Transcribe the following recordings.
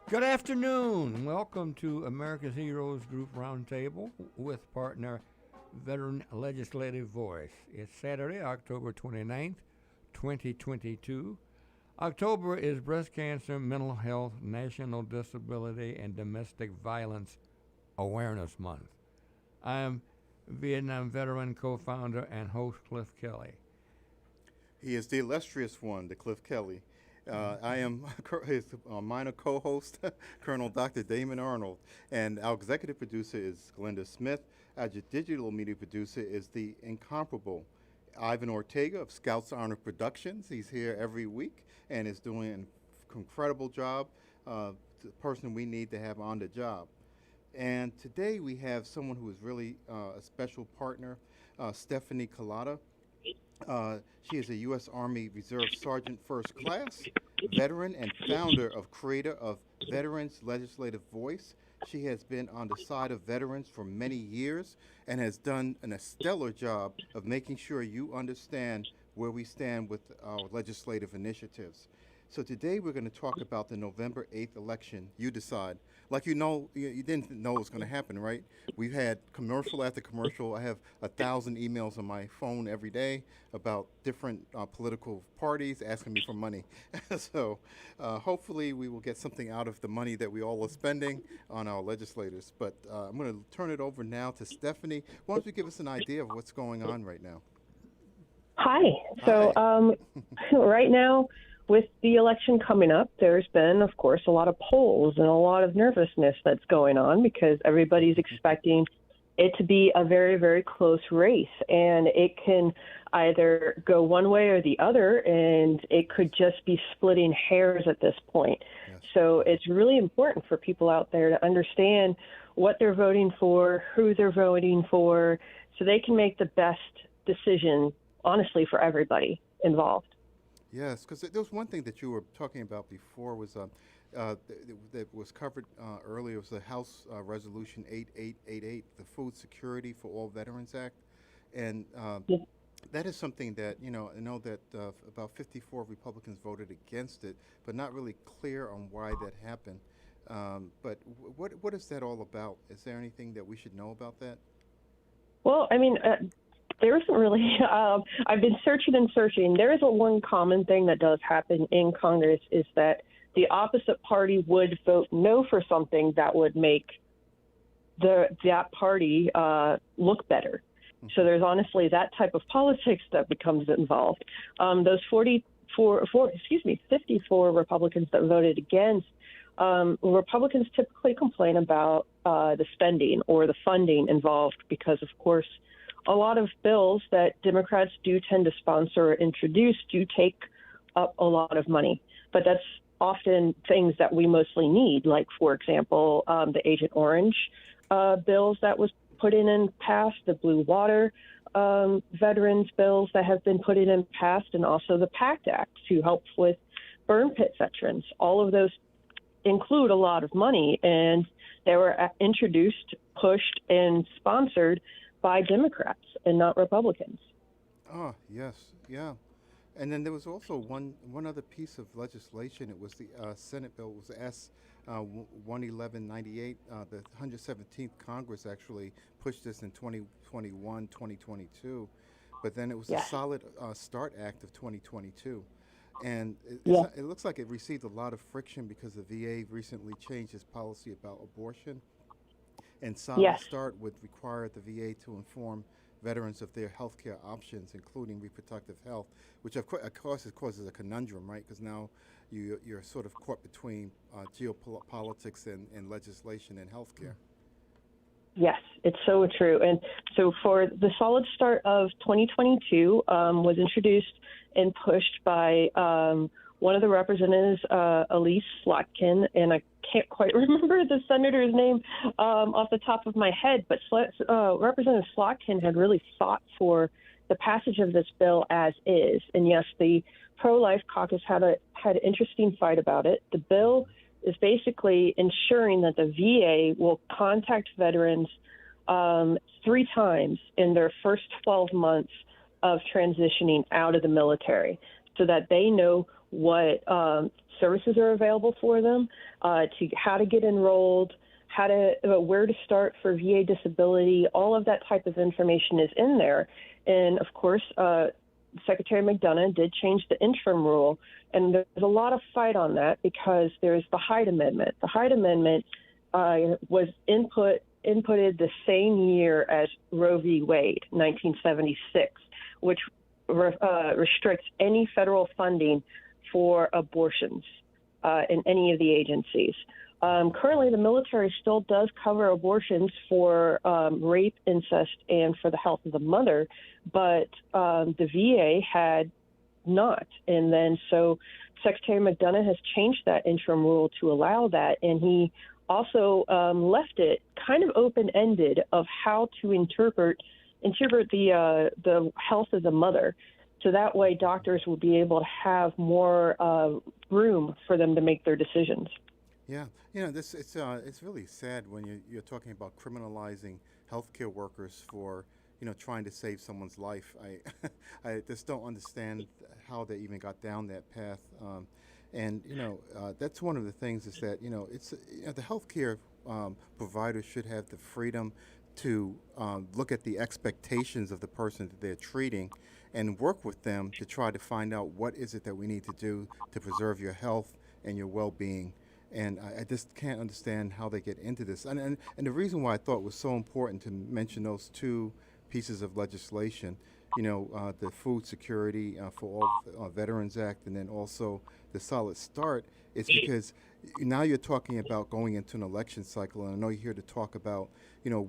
Good afternoon. Welcome to America's Heroes Group Roundtable with partner Veteran Legislative Voice. It's Saturday, October 29th, 2022. October is Breast Cancer, Mental Health, National Disability, and Domestic Violence Awareness Month. I am Vietnam veteran co-founder and host Cliff Kelley. He is the illustrious one, the Cliff Kelley. I am his minor co-host, Colonel Dr. Damon Arnold, and our executive producer is Glenda Smith. Our digital media producer is the incomparable Ivan Ortega of Scouts Honor Productions. He's here every week and is doing an incredible job, the person we need to have on the job. And today we have someone who is really a special partner, Stephanie Kalota. She is a U.S. Army Reserve Sergeant First Class, veteran and founder of creator of Veterans Legislative Voice. She has been on the side of veterans for many years and has done a stellar job of making sure you understand where we stand with our legislative initiatives. So today we're going to talk about the November 8th election. You decide. Like you didn't know it was going to happen, right? We've had commercial after commercial. I have 1,000 emails on my phone every day about different political parties asking me for money. So hopefully we will get something out of the money that we all are spending on our legislators. But I'm going to turn it over now to Stephanie. Why don't you give us an idea of what's going on right now? Hi. So right now, with the election coming up, there's been, of course, a lot of polls and a lot of nervousness that's going on because everybody's expecting it to be a very, very close race. And it can either go one way or the other, and it could just be splitting hairs at this point. Yes. So it's really important for people out there to understand what they're voting for, who they're voting for, so they can make the best decision, honestly, for everybody involved. Yes, because there was one thing that you were talking about before was that was covered earlier was the House Resolution 8888, the Food Security for All Veterans Act, and that is something that I know that about 54 Republicans voted against it, but not really clear on why that happened. But what is that all about? Is there anything that we should know about that? Well, I mean. There isn't really. I've been searching. There is one common thing that does happen in Congress is that the opposite party would vote no for something that would make that party look better. Mm-hmm. So there's honestly that type of politics that becomes involved. Those 54 Republicans that voted against, Republicans typically complain about the spending or the funding involved because, of course, a lot of bills that Democrats do tend to sponsor or introduce do take up a lot of money. But that's often things that we mostly need, like, for example, the Agent Orange bills that was put in and passed, the Blue Water veterans bills that have been put in and passed, and also the PACT Act to help with burn pit veterans. All of those include a lot of money, and they were introduced, pushed, and sponsored by Democrats and not Republicans. Oh, yes, yeah. And then there was also one other piece of legislation. It was the Senate bill. It was S 11198. The 117th Congress actually pushed this in 2021, 2022. But then it was the Solid Start Act of 2022. And it looks like it received a lot of friction because the VA recently changed its policy about abortion. And Solid Start would require the VA to inform veterans of their health care options, including reproductive health, which of course causes a conundrum, right? Because now you're sort of caught between geopolitics and legislation and health care. Yes, it's so true. And so for the Solid Start of 2022 was introduced and pushed by one of the representatives, Elise Slotkin, and I can't quite remember the senator's name off the top of my head, but Representative Slotkin had really fought for the passage of this bill as is. And yes, the pro-life caucus had an interesting fight about it. The bill is basically ensuring that the VA will contact veterans 3 times in their first 12 months of transitioning out of the military, so that they know what services are available for them, to how to get enrolled, where to start for VA disability. All of that type of information is in there. And of course, Secretary McDonough did change the interim rule, and there's a lot of fight on that because there's the Hyde Amendment. The Hyde Amendment was inputted the same year as Roe v. Wade, 1976, which restricts any federal funding for abortions in any of the agencies. Currently, the military still does cover abortions for rape, incest, and for the health of the mother, but the VA had not. And then so Secretary McDonough has changed that interim rule to allow that, and he also left it kind of open-ended of how to interpret the health of the mother. So that way doctors will be able to have more room for them to make their decisions. Yeah, it's really sad when you're talking about criminalizing healthcare workers for trying to save someone's life. I just don't understand how they even got down that path. And that's one of the things is that it's the healthcare providers should have the freedom to look at the expectations of the person that they're treating and work with them to try to find out what is it that we need to do to preserve your health and your well-being. And I just can't understand how they get into this. And the reason why I thought it was so important to mention those two pieces of legislation, the Food Security for All Veterans Act, and then also the Solid Start, is because now you're talking about going into an election cycle, and I know you're here to talk about,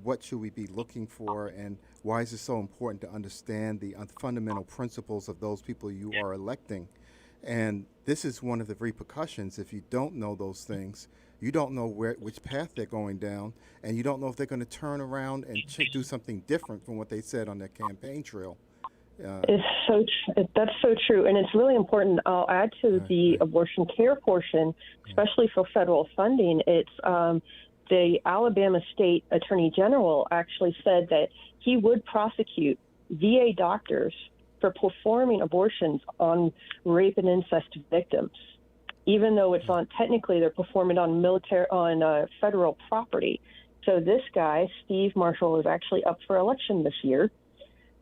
what should we be looking for, and why is it so important to understand the fundamental principles of those people you are electing. And this is one of the repercussions. If you don't know those things, you don't know which path they're going down, and you don't know if they're going to turn around and do something different from what they said on their campaign trail. That's so true, and it's really important. I'll add to the abortion care portion, especially for federal funding. It's the Alabama State Attorney General actually said that he would prosecute VA doctors for performing abortions on rape and incest victims, even though it's technically they're performing on federal property. So this guy, Steve Marshall, is actually up for election this year.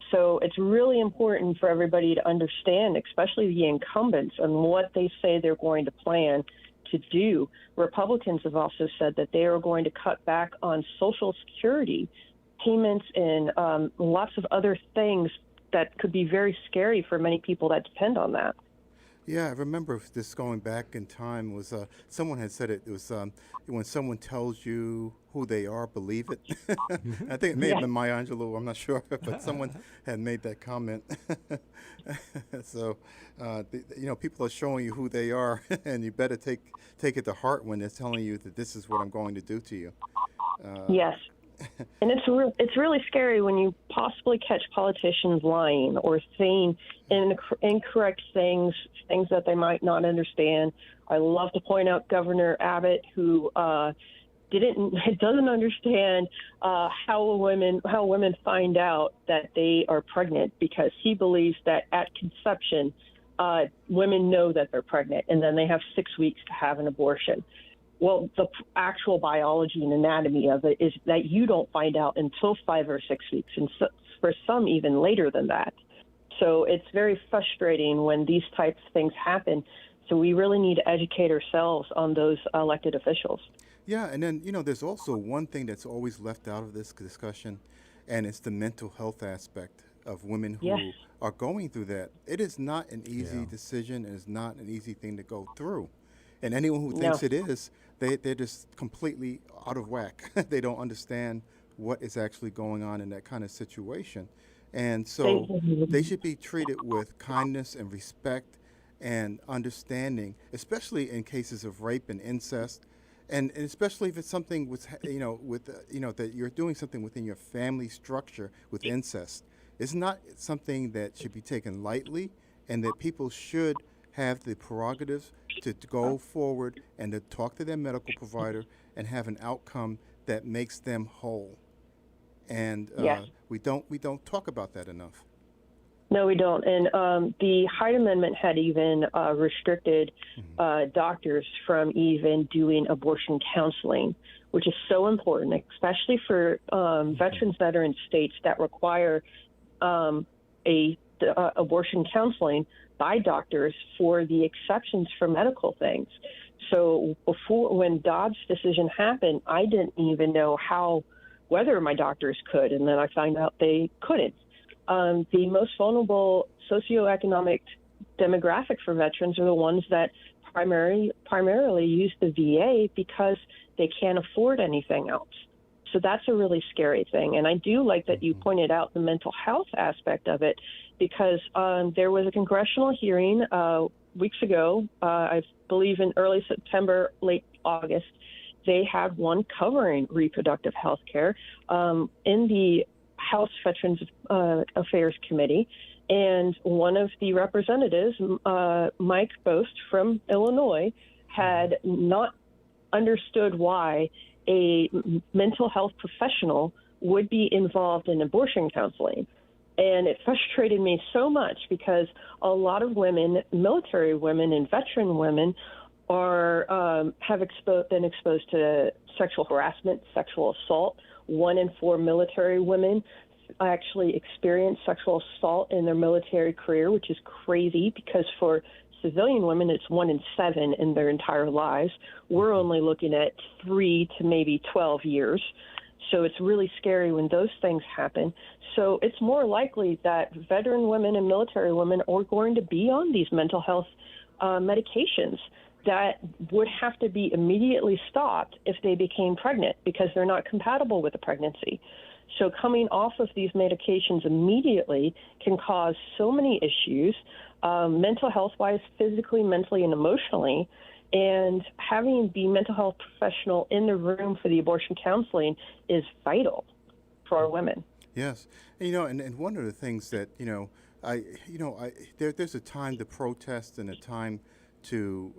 So it's really important for everybody to understand, especially the incumbents, and what they say they're going to plan to do. Republicans have also said that they are going to cut back on Social Security payments and lots of other things that could be very scary for many people that depend on that. Yeah, I remember this going back in time was someone had said it was when someone tells you who they are, believe it. I think it may have been Maya Angelou, I'm not sure, but someone had made that comment. So, people are showing you who they are, and you better take it to heart when they're telling you that this is what I'm going to do to you. Yes. And it's really scary when you possibly catch politicians lying or saying incorrect things that they might not understand. I love to point out Governor Abbott, who doesn't understand how women find out that they are pregnant, because he believes that at conception, women know that they're pregnant, and then they have 6 weeks to have an abortion. Well, the actual biology and anatomy of it is that you don't find out until 5 or 6 weeks, and for some even later than that. So it's very frustrating when these types of things happen. So we really need to educate ourselves on those elected officials. Yeah, and then, there's also one thing that's always left out of this discussion, and it's the mental health aspect of women who are going through that. It is not an easy decision, and it's not an easy thing to go through. And anyone who thinks it is, they're just completely out of whack. They don't understand what is actually going on in that kind of situation. And so they should be treated with kindness and respect and understanding, especially in cases of rape and incest, and especially if it's something that you're doing something within your family structure with incest. It's not something that should be taken lightly, and that people should have the prerogatives to go forward and to talk to their medical provider and have an outcome that makes them whole. And we don't talk about that enough. No, we don't. And the Hyde Amendment had even restricted doctors from even doing abortion counseling, which is so important, especially for veterans that are in states that require abortion counseling by doctors for the exceptions for medical things. So when Dobbs' decision happened, I didn't even know whether my doctors could, and then I found out they couldn't. The most vulnerable socioeconomic demographic for veterans are the ones that primarily use the VA because they can't afford anything else. So that's a really scary thing. And I do like that you pointed out the mental health aspect of it, because there was a congressional hearing weeks ago, I believe in early September, late August. They had one covering reproductive health care in the House Veterans Affairs Committee. And one of the representatives, Mike Bost from Illinois, had not understood why a mental health professional would be involved in abortion counseling. And it frustrated me so much because a lot of women, military women and veteran women, have been exposed to sexual harassment, sexual assault. 1 in 4 military women actually experience sexual assault in their military career, which is crazy because for civilian women, it's 1 in 7 in their entire lives. We're only looking at 3 to maybe 12 years. So it's really scary when those things happen. So it's more likely that veteran women and military women are going to be on these mental health medications that would have to be immediately stopped if they became pregnant because they're not compatible with a pregnancy. So coming off of these medications immediately can cause so many issues, mental health-wise, physically, mentally, and emotionally. And having the mental health professional in the room for the abortion counseling is vital for our women. Yes, and one of the things that there's a time to protest and a time to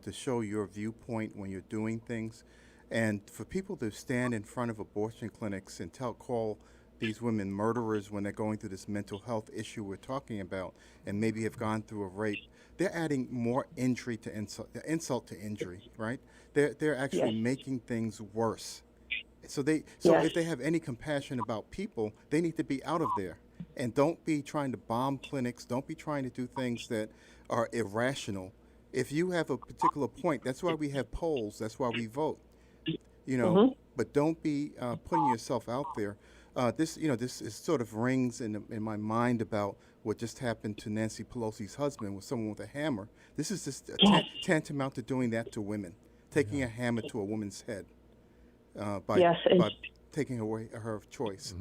to show your viewpoint when you're doing things, and for people to stand in front of abortion clinics and call these women murderers when they're going through this mental health issue we're talking about, and maybe have gone through a rape, they're adding more injury to insult to injury, right? They're actually making things worse. So if they have any compassion about people, they need to be out of there. And don't be trying to bomb clinics. Don't be trying to do things that are irrational. If you have a particular point, that's why we have polls. That's why we vote. But don't be putting yourself out there. This is sort of rings in my mind about what just happened to Nancy Pelosi's husband with someone with a hammer. This is just tantamount to doing that to women, taking a hammer to a woman's head by taking away her choice.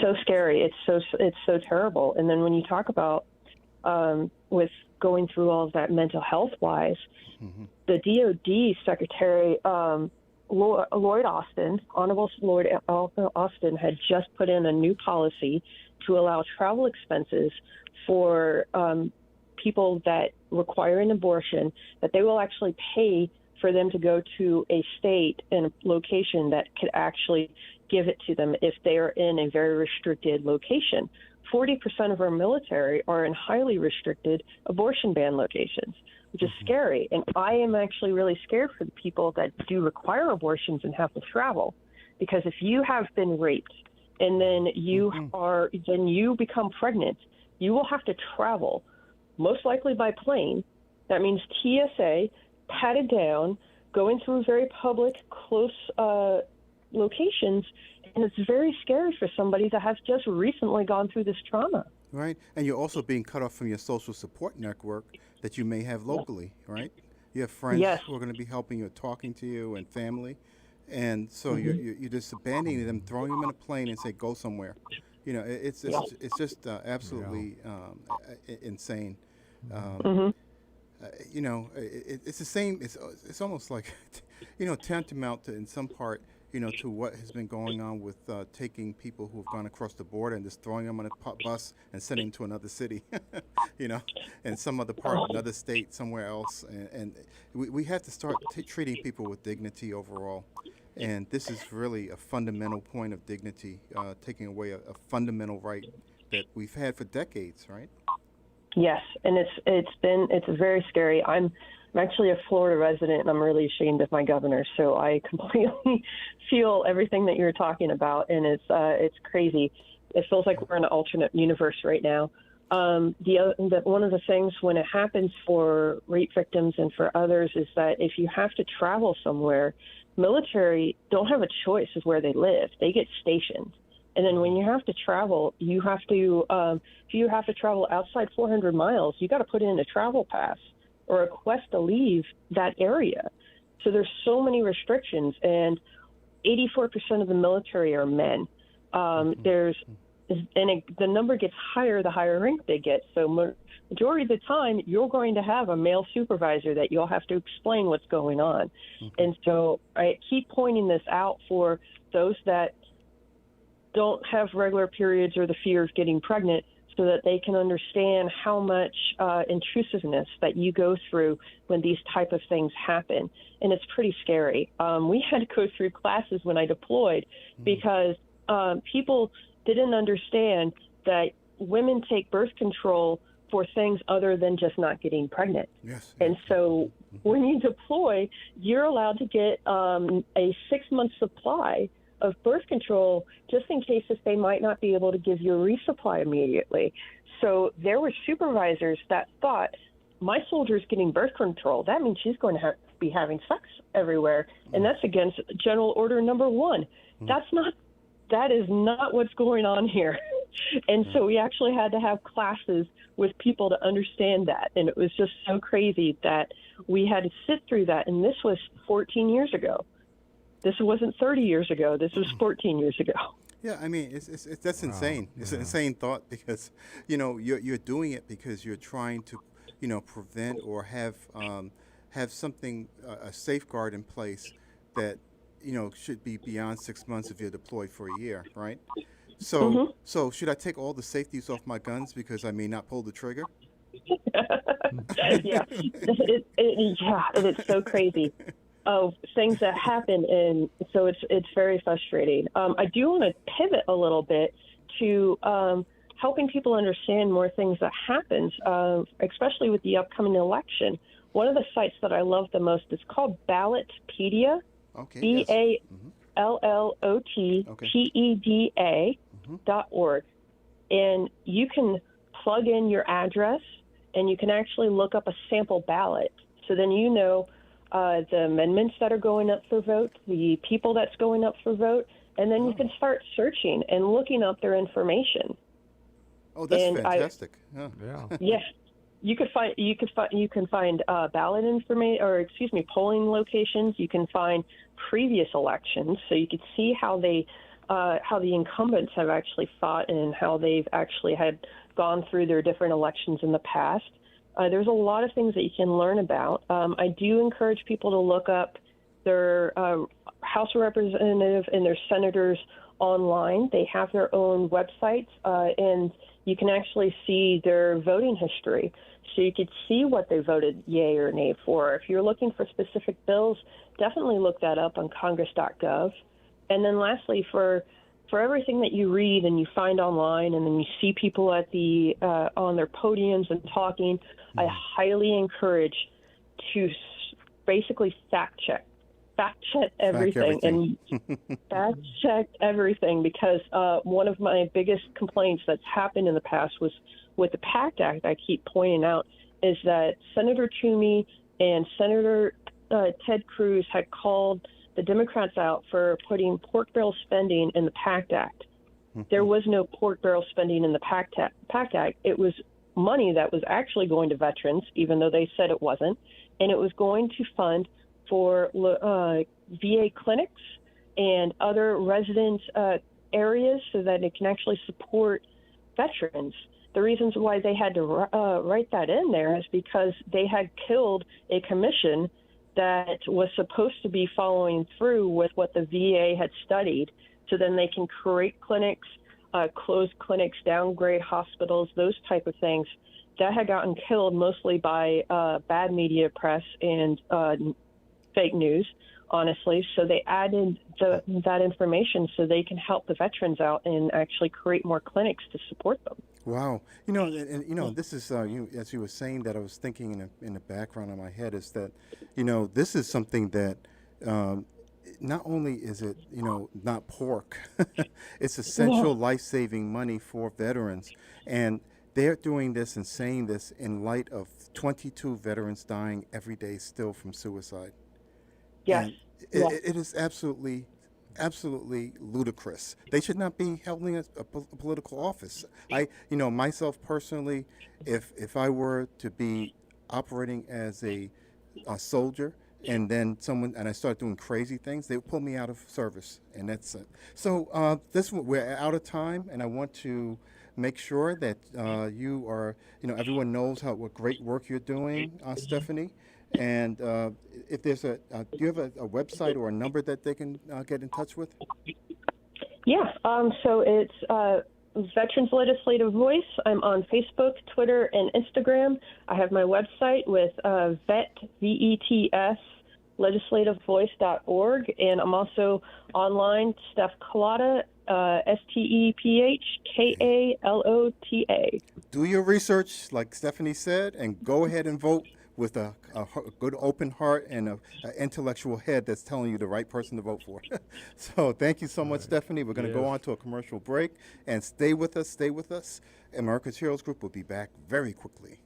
So scary. It's so terrible. And then when you talk about with going through all of that mental health wise, the DOD Secretary Lloyd Austin, Honorable Lloyd Austin, had just put in a new policy to allow travel expenses for people that require an abortion, that they will actually pay for them to go to a state and a location that could actually give it to them if they are in a very restricted location. 40% of our military are in highly restricted abortion ban locations, which is scary. And I am actually really scared for the people that do require abortions and have to travel, because if you have been raped and then you become pregnant, you will have to travel, most likely by plane. That means TSA, patted down, going through very public, close locations, and it's very scary for somebody that has just recently gone through this trauma. Right, and you're also being cut off from your social support network that you may have locally, right? You have friends who are going to be helping you, talking to you, and family, and so you're just abandoning them, throwing them in a plane, and say go somewhere. It's just absolutely insane. It's the same. It's almost like tantamount to, in some part, to what has been going on with taking people who have gone across the border and just throwing them on a bus and sending them to another city, and some other part of another state, somewhere else. And we have to start treating people with dignity overall. And this is really a fundamental point of dignity, taking away a fundamental right that we've had for decades, right? Yes, and it's very scary. I'm actually a Florida resident, and I'm really ashamed of my governor. So I completely feel everything that you're talking about, and it's crazy. It feels like we're in an alternate universe right now. One of the things when it happens for rape victims and for others is that if you have to travel somewhere, military don't have a choice of where they live. They get stationed. And then when you have to travel, you have to, if you have to travel outside 400 miles, you got to put in a travel pass or request to leave that area. So there's so many restrictions, and 84% of the military are men. The number gets higher the higher rank they get. So majority of the time, you're going to have a male supervisor that you'll have to explain what's going on. And so I keep pointing this out for those that don't have regular periods or the fear of getting pregnant, so that they can understand how much intrusiveness that you go through when these type of things happen. And it's pretty scary. We had to go through classes when I deployed because people didn't understand that women take birth control for things other than just not getting pregnant. Yes. And so when you deploy, you're allowed to get a 6-month supply of birth control just in case if they might not be able to give you a resupply immediately. So there were supervisors that thought, my soldier's getting birth control. That means she's going to be having sex everywhere. And that's against General Order Number 1. That is not what's going on here. And so we actually had to have classes with people to understand that. And it was just so crazy that we had to sit through that. And this was 14 years ago. This wasn't 30 years ago. This was 14 years ago. Yeah, I mean, that's insane. It's an insane thought because, you're doing it because you're trying to, prevent or have something, a safeguard in place that, should be beyond 6 months if you're deployed for a year, right? So, so should I take all the safeties off my guns because I may not pull the trigger? Yeah, it's so crazy. Of things that happen, and so it's very frustrating. I do want to pivot a little bit to helping people understand more things that happens, especially with the upcoming election. One of the sites that I love the most is called Ballotpedia, BALLOTPEDA.org, and you can plug in your address, and you can actually look up a sample ballot. So then the amendments that are going up for vote, the people that's going up for vote, and then you can start searching and looking up their information. Oh, that's fantastic! Yes, you can find ballot information, or polling locations. You can find previous elections, so you can see how the incumbents have actually fought and how they've actually had gone through their different elections in the past. There's a lot of things that you can learn about. I do encourage people to look up their House of Representatives and their senators online. They have their own websites, and you can actually see their voting history. So you could see what they voted yay or nay for. If you're looking for specific bills, definitely look that up on congress.gov. And then lastly, for everything that you read and you find online, and then you see people at on their podiums and talking, I highly encourage to basically fact check everything. And fact check everything, because one of my biggest complaints that's happened in the past was with the PACT Act. I keep pointing out is that Senator Toomey and Senator Ted Cruz had called the Democrats out for putting pork barrel spending in the PACT Act. There was no pork barrel spending in the PACT Act. It was money that was actually going to veterans, even though they said it wasn't, and it was going to fund for VA clinics and other resident areas so that it can actually support veterans. The reasons why they had to write that in there is because they had killed a commission that was supposed to be following through with what the VA had studied, so then they can create clinics, close clinics, downgrade hospitals, those type of things. That had gotten killed mostly by bad media press and fake news, honestly. So they added that information so they can help the veterans out and actually create more clinics to support them. Wow. This is, as you were saying that, I was thinking in the background of my head is that, this is something that not only is it, not pork, it's essential life-saving money for veterans. And they're doing this and saying this in light of 22 veterans dying every day still from suicide. Yes. It is absolutely ludicrous. They should not be holding a political office. Myself personally, if I were to be operating as a soldier and then I start doing crazy things, they would pull me out of service, and that's it. So we're out of time, and I want to make sure that you are, everyone knows what great work you're doing, Stephanie. And if there's do you have a website or a number that they can get in touch with? Yeah. So it's Veterans Legislative Voice. I'm on Facebook, Twitter, and Instagram. I have my website with VETS, legislativevoice.org, and I'm also online, Steph Kalota, STEPHKALOTA. Do your research, like Stephanie said, and go ahead and vote with a good open heart and an intellectual head that's telling you the right person to vote for. So thank you so much, Stephanie. We're going to go on to a commercial break, and stay with us. America's Heroes Group will be back very quickly.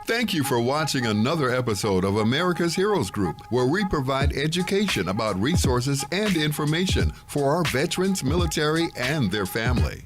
Thank you for watching another episode of America's Heroes Group, where we provide education about resources and information for our veterans, military, and their family.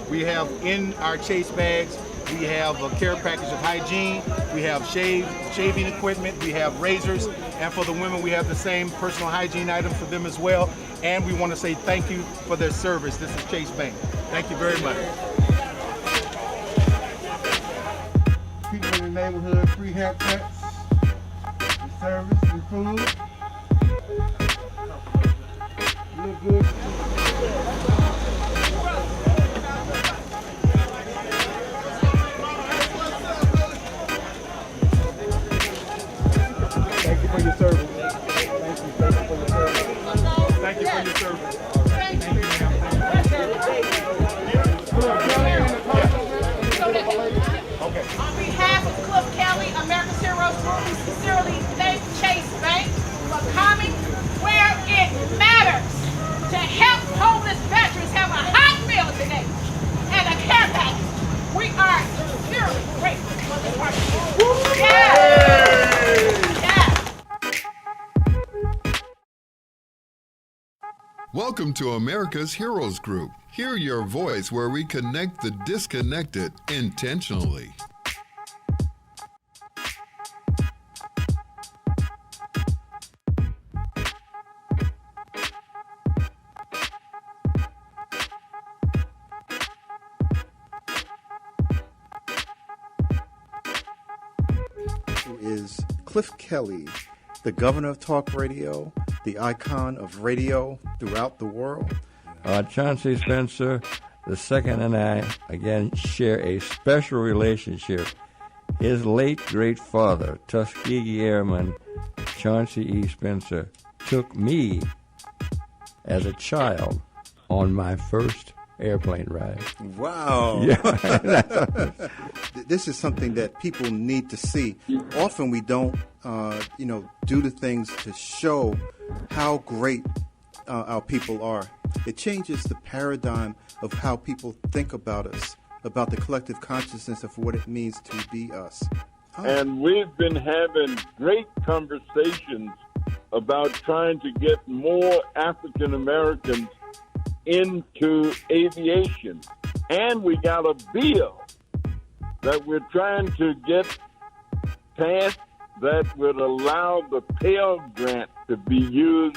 We have in our chase bags, we have a care package of hygiene, we have shaving equipment, we have razors, and for the women we have the same personal hygiene items for them as well. And we want to say thank you for their service. This is Chase Bank. Thank you very much. People in the neighborhood, free haircuts, service, and food. Look good. Thank you for your service. Thank you for your service. Thank you. Okay. On behalf of Cook County, America's Heroes Group, we sincerely thank Chase Bank for coming where it matters to help homeless veterans have a hot meal today and a care package. We are sincerely grateful for this partnership. Yes. Welcome to America's Heroes Group. Hear your voice, where we connect the disconnected intentionally. Who is Cliff Kelley, the governor of talk radio, the icon of radio throughout the world. Chauncey Spencer II and I, again, share a special relationship. His late great father, Tuskegee Airman Chauncey E. Spencer, took me as a child on my first airplane ride. Wow. Yeah. This is something that people need to see. Often we don't, do the things to show how great our people are. It changes the paradigm of how people think about us, about the collective consciousness of what it means to be us. Oh. And we've been having great conversations about trying to get more African Americans into aviation. And we got a bill that we're trying to get passed that would allow the Pell Grant to be used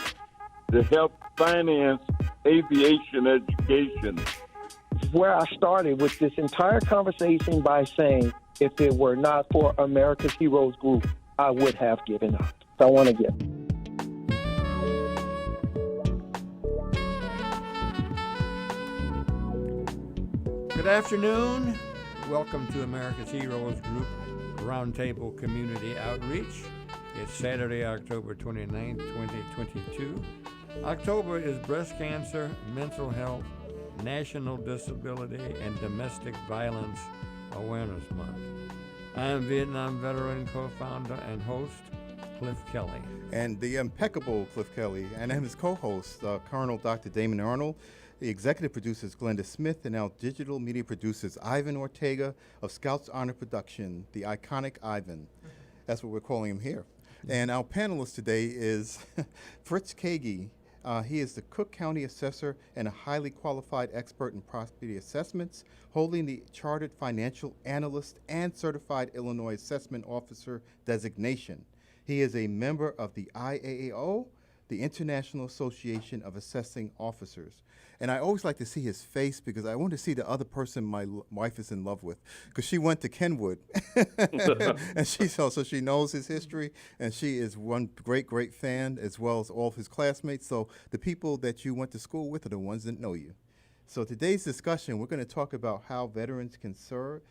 to help finance aviation education. This is where I started with this entire conversation by saying, if it were not for America's Heroes Group, I would have given up. So I want to give. Good afternoon. Welcome to America's Heroes Group Roundtable Community Outreach. It's Saturday, October 29th, 2022. October is Breast Cancer, Mental Health, National Disability, and Domestic Violence Awareness Month. I'm Vietnam veteran, co-founder, and host, Cliff Kelley. And the impeccable Cliff Kelley, and I'm his co-host, Colonel Dr. Damon Arnold. The executive producer is Glenda Smith, and our digital media producer is Ivan Ortega of Scouts Honor Production, the iconic Ivan. That's what we're calling him here. And our panelist today is Fritz Kaegi. He is the Cook County Assessor and a highly qualified expert in property assessments, holding the Chartered Financial Analyst and Certified Illinois Assessment Officer designation. He is a member of the IAAO, the International Association of Assessing Officers. And I always like to see his face because I want to see the other person my wife is in love with, because she went to Kenwood, and so she knows his history, and she is one great fan, as well as all of his classmates. So the people that you went to school with are the ones that know you. So today's discussion, we're going to talk about how veterans can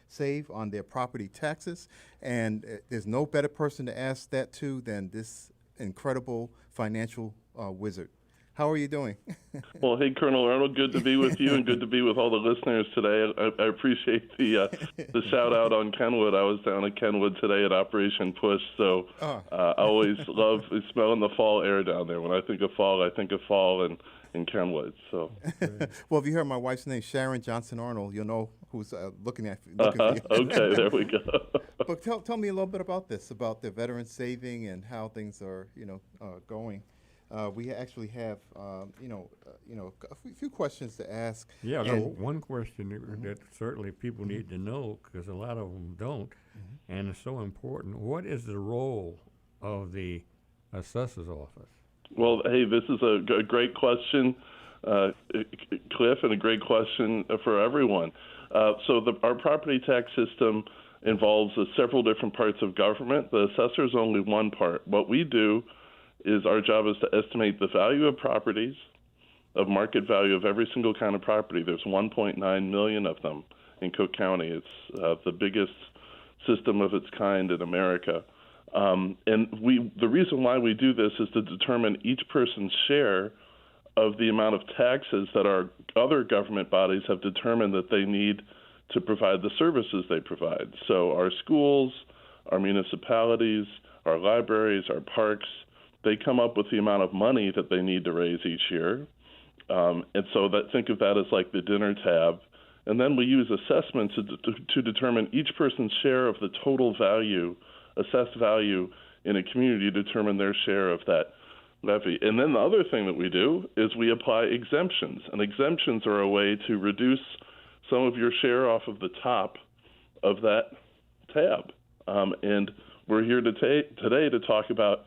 save on their property taxes, and there's no better person to ask that to than this incredible financial wizard. How are you doing? Well, hey, Colonel Arnold, good to be with you and good to be with all the listeners today. I appreciate the shout out on Kenwood. I was down at Kenwood today at Operation Push, so I always love smelling the fall air down there. When I think of fall in Kenwood. So, well, if you heard my wife's name, Sharon Johnson Arnold, you'll know who's looking for you. Okay, there we go. But tell me a little bit about this, about the veteran saving and how things are, going. We actually have, a few questions to ask. Yeah, one question that certainly people need to know, because a lot of them don't, and it's so important. What is the role of the assessor's office? Well, hey, this is a great question, Cliff, and a great question for everyone. Our property tax system involves several different parts of government. The assessor is only one part. What we do is our job is to estimate the value of properties, of market value of every single kind of property. There's 1.9 million of them in Cook County. It's the biggest system of its kind in America. The reason why we do this is to determine each person's share of the amount of taxes that our other government bodies have determined that they need to provide the services they provide. So our schools, our municipalities, our libraries, our parks, they come up with the amount of money that they need to raise each year. Think of that as like the dinner tab. And then we use assessments to determine each person's share of the total value, assessed value in a community, to determine their share of that levy. And then the other thing that we do is we apply exemptions. And exemptions are a way to reduce some of your share off of the top of that tab. And we're here today to talk about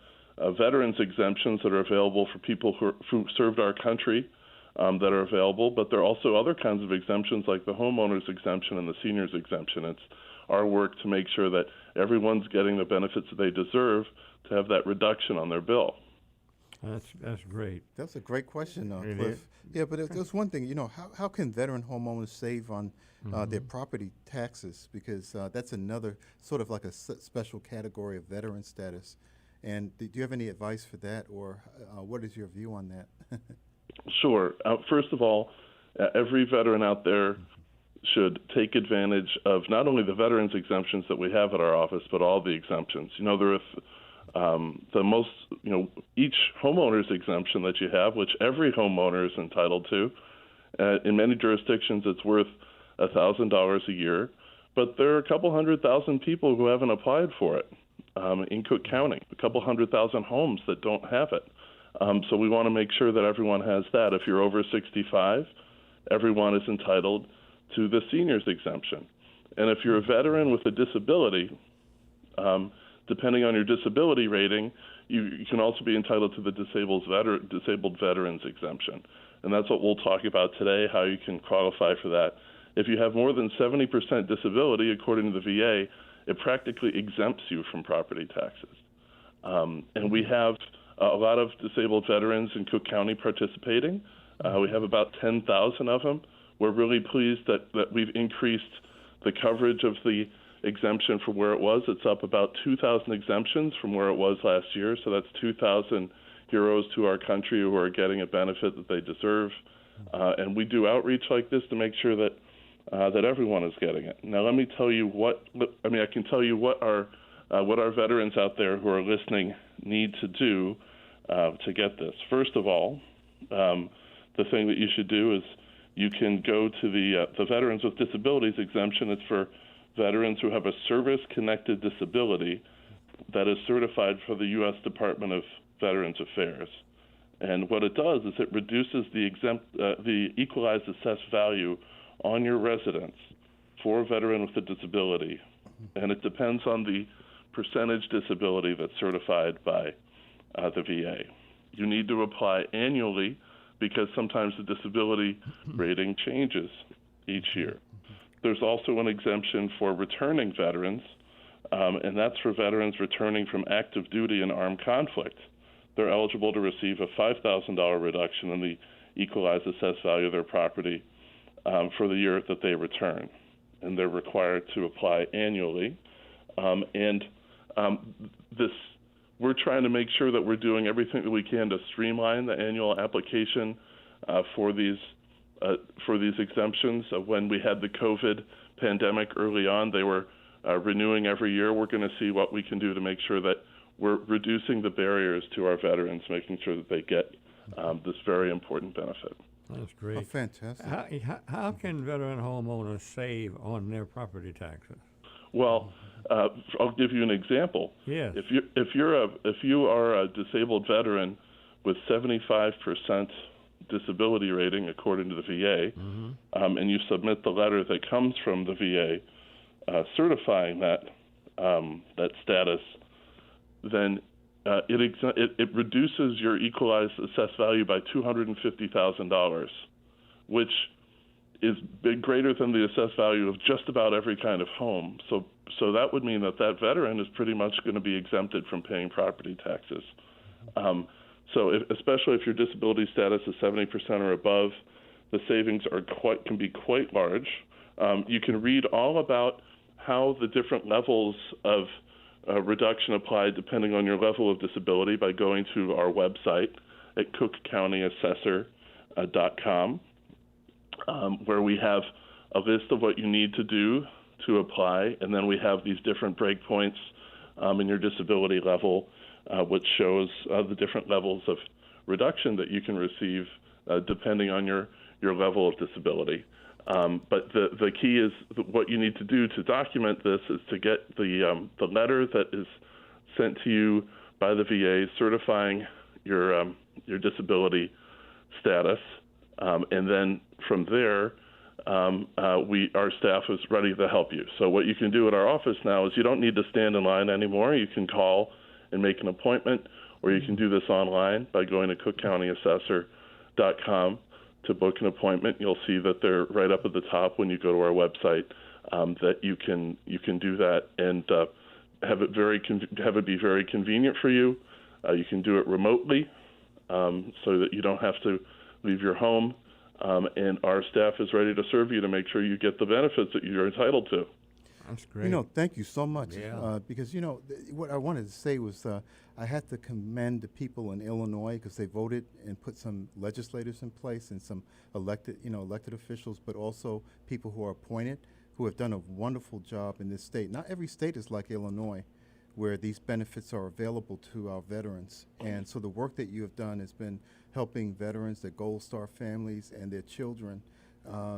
veterans exemptions that are available for people who served our country that are available, but there are also other kinds of exemptions like the homeowners exemption and the seniors exemption. It's our work to make sure that everyone's getting the benefits that they deserve to have that reduction on their bill. That's great. That's a great question, Cliff. Yeah, but there's one thing, how can veteran homeowners save on their property taxes? Because that's another sort of like a special category of veteran status. And do you have any advice for that, or what is your view on that? Sure. First of all, every veteran out there should take advantage of not only the veterans exemptions that we have at our office, but all the exemptions. There are each homeowner's exemption that you have, which every homeowner is entitled to. In many jurisdictions, it's worth $1,000 a year, but there are a couple 100,000 people who haven't applied for it. In Cook County, a couple 100,000 homes that don't have it. So we want to make sure that everyone has that. If you're over 65, everyone is entitled to the seniors exemption. And if you're a veteran with a disability, depending on your disability rating, you can also be entitled to the disabled veterans exemption. And that's what we'll talk about today, how you can qualify for that. If you have more than 70% disability, according to the VA, it practically exempts you from property taxes. And we have a lot of disabled veterans in Cook County participating. We have about 10,000 of them. We're really pleased that we've increased the coverage of the exemption from where it was. It's up about 2,000 exemptions from where it was last year, so that's 2,000 heroes to our country who are getting a benefit that they deserve. And we do outreach like this to make sure that everyone is getting it. Now, let me tell you I can tell you what our veterans out there who are listening need to do to get this. First of all, the thing that you should do is you can go to the Veterans with Disabilities exemption. It's for veterans who have a service-connected disability that is certified for the U.S. Department of Veterans Affairs. And what it does is it reduces the equalized assessed value on your residence for a veteran with a disability, and it depends on the percentage disability that's certified by the VA. You need to apply annually because sometimes the disability rating changes each year. There's also an exemption for returning veterans, and that's for veterans returning from active duty and armed conflict. They're eligible to receive a $5,000 reduction in the equalized assessed value of their property for the year that they return, and they're required to apply annually. We're trying to make sure that we're doing everything that we can to streamline the annual application for these exemptions. When we had the COVID pandemic early on, they were renewing every year. We're going to see what we can do to make sure that we're reducing the barriers to our veterans, making sure that they get this very important benefit. That's great. Oh, fantastic. How can veteran homeowners save on their property taxes? Well, I'll give you an example. Yes. If you are a disabled veteran with 75% disability rating according to the VA, and you submit the letter that comes from the VA certifying that status, then it reduces your equalized assessed value by $250,000, which is greater than the assessed value of just about every kind of home. So that would mean that veteran is pretty much going to be exempted from paying property taxes. Especially if your disability status is 70% or above, the savings can be quite large. You can read all about how the different levels of reduction applied depending on your level of disability by going to our website at cookkountyassessor.com, where we have a list of what you need to do to apply, and then we have these different breakpoints in your disability level, which shows the different levels of reduction that you can receive depending on your level of disability. But the key is what you need to do to document this is to get the letter that is sent to you by the VA certifying your disability status, and then from there, our staff is ready to help you. So what you can do at our office now is you don't need to stand in line anymore. You can call and make an appointment, or you can do this online by going to cookkountyassessor.com to book an appointment. You'll see that they're right up at the top when you go to our website, that you can do that and have it be very convenient for you. You can do it remotely, so that you don't have to leave your home, and our staff is ready to serve you to make sure you get the benefits that you're entitled to. That's great. Thank you so much. Yeah. Because, what I wanted to say was I had to commend the people in Illinois because they voted and put some legislators in place and some elected officials, but also people who are appointed who have done a wonderful job in this state. Not every state is like Illinois, where these benefits are available to our veterans. And so the work that you have done has been helping veterans, their Gold Star families, and their children,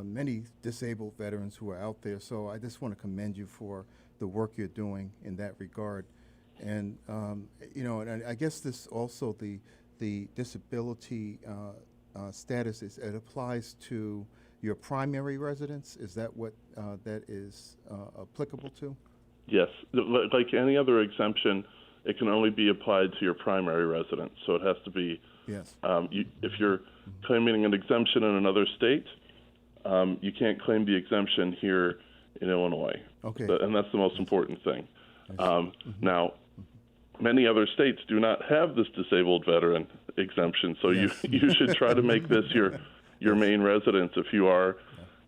many disabled veterans who are out there. So I just want to commend you for the work you're doing in that regard. And, and I guess this also, the disability status, it applies to your primary residence. Is that what that is applicable to? Yes. Like any other exemption, it can only be applied to your primary residence. So it has to be, yes. If you're claiming an exemption in another state, you can't claim the exemption here in Illinois. Okay. And that's the most important thing. Now, many other states do not have this disabled veteran exemption, so you should try to make this your main residence if you are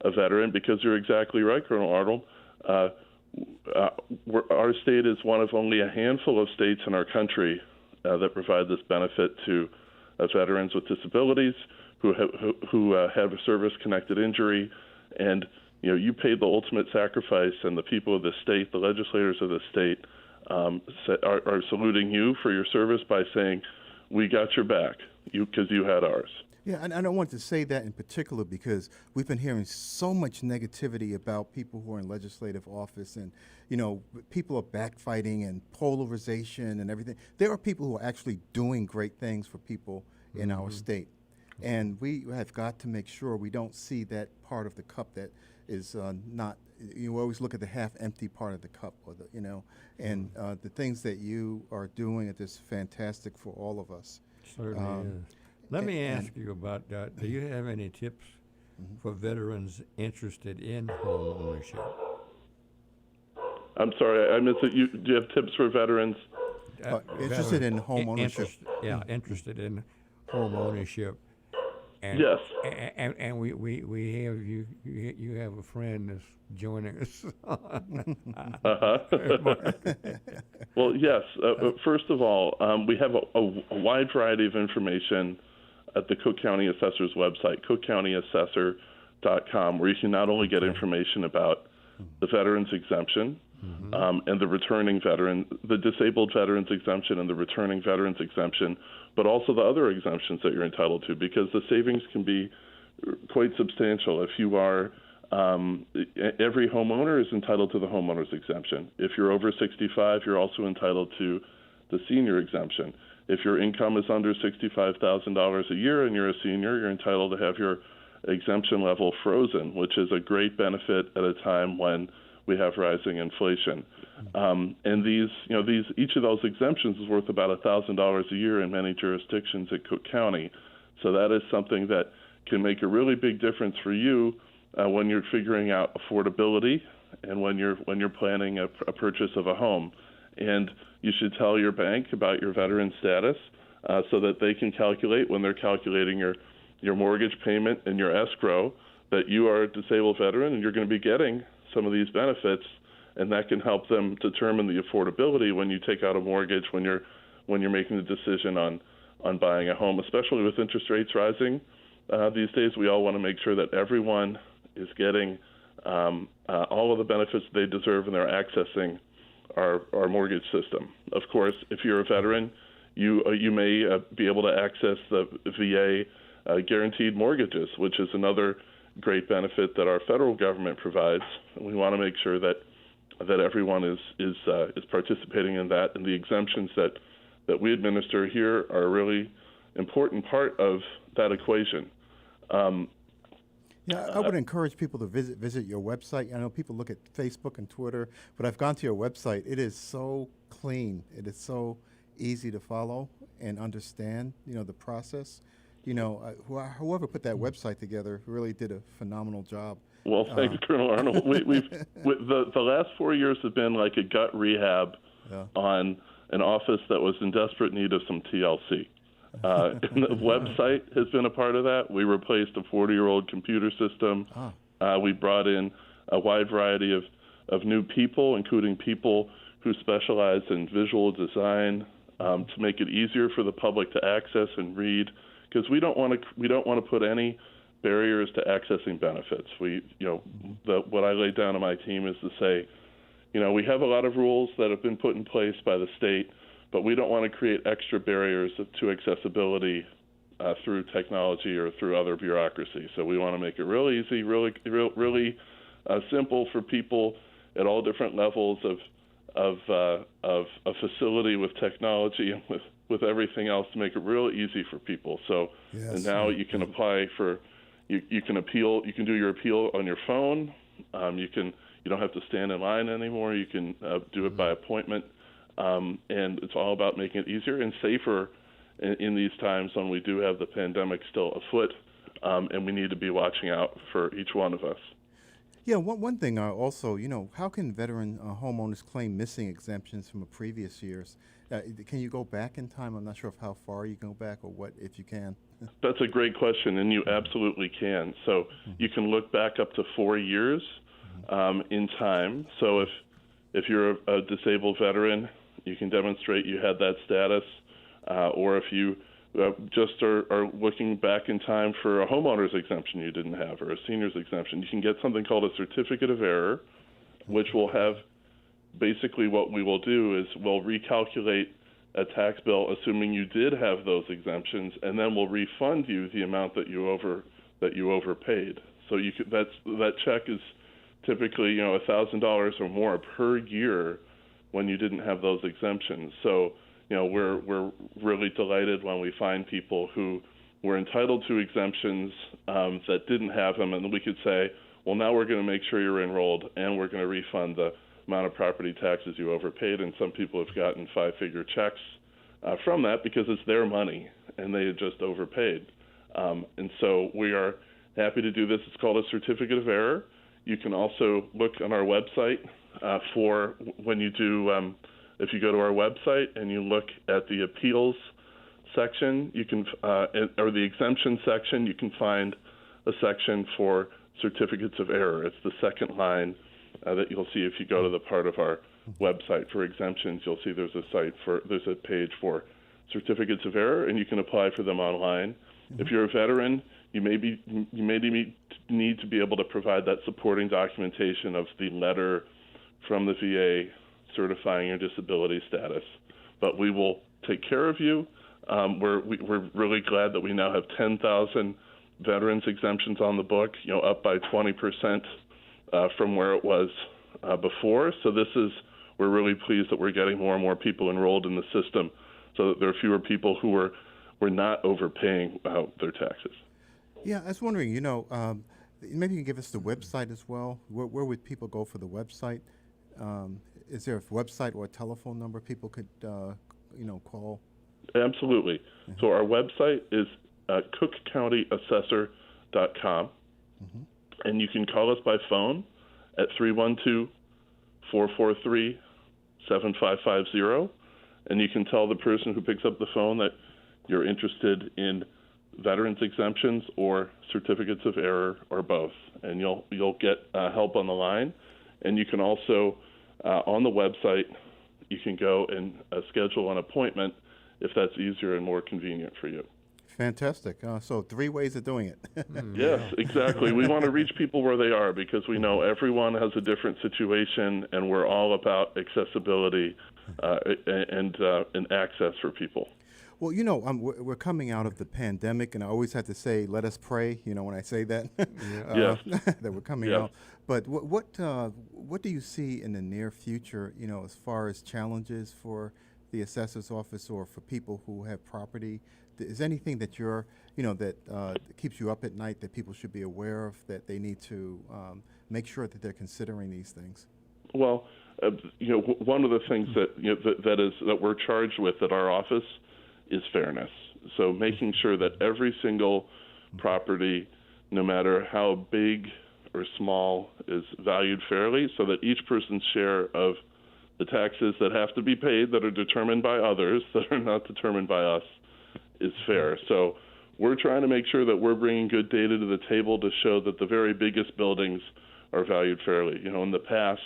a veteran, because you're exactly right, Colonel Arnold. Our state is one of only a handful of states in our country that provide this benefit to veterans with disabilities who have a service-connected injury. And you paid the ultimate sacrifice, and the people of the state, the legislators of the state, are saluting you for your service by saying, "We got your back," because you had ours. Yeah, and I don't want to say that in particular because we've been hearing so much negativity about people who are in legislative office, and people are backfighting and polarization and everything. There are people who are actually doing great things for people in our state, and we have got to make sure we don't see that part of the cup that is not. You always look at the half-empty part of the cup, or and the things that you are doing are just fantastic for all of us. Certainly is. Let me ask you about that. Do you have any tips for veterans interested in home ownership? I'm sorry, I missed it. Do you have tips for veterans? Interested in home ownership. Interested in home ownership. And, yes. And we have you have a friend that's joining us. Well, yes. First of all, we have a wide variety of information at the Cook County Assessor's website, cookcountyassessor.com, where you can not only get information about the veterans exemption and the returning veteran, the disabled veterans exemption and the returning veterans exemption, but also the other exemptions that you're entitled to, because the savings can be quite substantial. If you are, every homeowner is entitled to the homeowner's exemption. If you're over 65, you're also entitled to the senior exemption. If your income is under $65,000 a year and you're a senior, you're entitled to have your exemption level frozen, which is a great benefit at a time when we have rising inflation. And each of those exemptions is worth about $1,000 a year in many jurisdictions at Cook County. So that is something that can make a really big difference for you when you're figuring out affordability and when you're planning a purchase of a home. And you should tell your bank about your veteran status so that they can calculate, when they're calculating your mortgage payment and your escrow, that you are a disabled veteran and you're going to be getting some of these benefits, and that can help them determine the affordability when you take out a mortgage, when you're making the decision on buying a home. Especially with interest rates rising these days, we all want to make sure that everyone is getting all of the benefits they deserve, and they're accessing our mortgage system. Of course, if you're a veteran, you may be able to access the VA guaranteed mortgages, which is another great benefit that our federal government provides. And we want to make sure that everyone is participating in that, and the exemptions that we administer here are a really important part of that equation. I would encourage people to visit your website. I know people look at Facebook and Twitter, but I've gone to your website. It is so clean. It is so easy to follow and understand, the process. Whoever put that website together really did a phenomenal job. Well, thanks, Colonel Arnold. The last 4 years have been like a gut rehab on an office that was in desperate need of some TLC. And the website has been a part of that. We replaced a 40-year-old computer system. We brought in a wide variety of new people, including people who specialize in visual design, to make it easier for the public to access and read. Because we don't want to put any barriers to accessing benefits. What I laid down to my team is to say, we have a lot of rules that have been put in place by the state, but we don't want to create extra barriers to accessibility through technology or through other bureaucracy. So we want to make it real easy, really simple for people at all different levels of a facility with technology and with everything else, to make it real easy for people. So and now you can apply for, you can appeal, you can do your appeal on your phone. You don't have to stand in line anymore. You can do it by appointment. And it's all about making it easier and safer in these times when we do have the pandemic still afoot, and we need to be watching out for each one of us. Yeah, one thing also, how can veteran homeowners claim missing exemptions from previous years? Can you go back in time? I'm not sure of how far you can go back or what, if you can. That's a great question, and you absolutely can. So you can look back up to 4 years in time. So if you're a disabled veteran, you can demonstrate you had that status, or if you just are looking back in time for a homeowner's exemption you didn't have, or a senior's exemption, you can get something called a certificate of error, which will have basically what we will do is we'll recalculate a tax bill assuming you did have those exemptions, and then we'll refund you the amount that you overpaid. So that check is typically $1,000 or more per year when you didn't have those exemptions. So we're really delighted when we find people who were entitled to exemptions that didn't have them, and then we could say, well, now we're going to make sure you're enrolled, and we're going to refund the amount of property taxes you overpaid. And some people have gotten 5-figure checks from that because it's their money, and they had just overpaid. And so we are happy to do this. It's called a certificate of error. You can also look on our website for when you do. If you go to our website and you look at the appeals section, you can, or the exemption section, you can find a section for certificates of error. It's the second line that you'll see if you go to the part of our website for exemptions. You'll see there's a page for certificates of error, and you can apply for them online. If you're a veteran, you may need to be able to provide that supporting documentation of the letter from the VA certifying your disability status, but we will take care of you. We're really glad that we now have 10,000 veterans exemptions on the book, up by 20% from where it was before. So we're really pleased that we're getting more and more people enrolled in the system, so that there are fewer people who were not overpaying their taxes. Yeah, I was wondering, maybe you can give us the website as well. Where would people go for the website? Is there a website or a telephone number people could, call? Absolutely. Mm-hmm. So our website is cookcountyassessor.com, and you can call us by phone at 312-443-7550, and you can tell the person who picks up the phone that you're interested in veterans exemptions or certificates of error or both, and you'll get help on the line. And you can also on the website, you can go and schedule an appointment if that's easier and more convenient for you. Fantastic. So 3 ways of doing it. Yes, exactly. We want to reach people where they are because we know everyone has a different situation, and we're all about accessibility and access for people. Well, we're coming out of the pandemic, and I always have to say, let us pray, when I say that, that we're coming out. But what do you see in the near future, as far as challenges for the assessor's office or for people who have property? Is there anything that that keeps you up at night that people should be aware of, that they need to make sure that they're considering these things? Well, one of the things that we're charged with at our office is fairness. So making sure that every single property, no matter how big or small, is valued fairly, so that each person's share of the taxes that have to be paid, that are determined by others, that are not determined by us, is fair. So we're trying to make sure that we're bringing good data to the table to show that the very biggest buildings are valued fairly. In the past,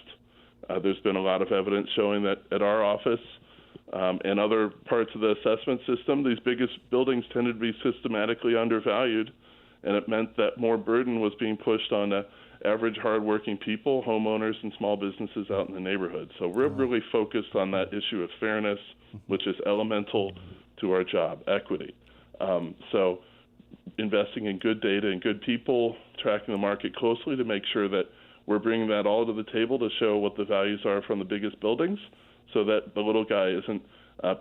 there's been a lot of evidence showing that at our office and other parts of the assessment system, these biggest buildings tended to be systematically undervalued, and it meant that more burden was being pushed on average hardworking people, homeowners, and small businesses out in the neighborhood. So we're really focused on that issue of fairness, which is elemental to our job, equity. So investing in good data and good people, tracking the market closely to make sure that we're bringing that all to the table to show what the values are from the biggest buildings, so that the little guy isn't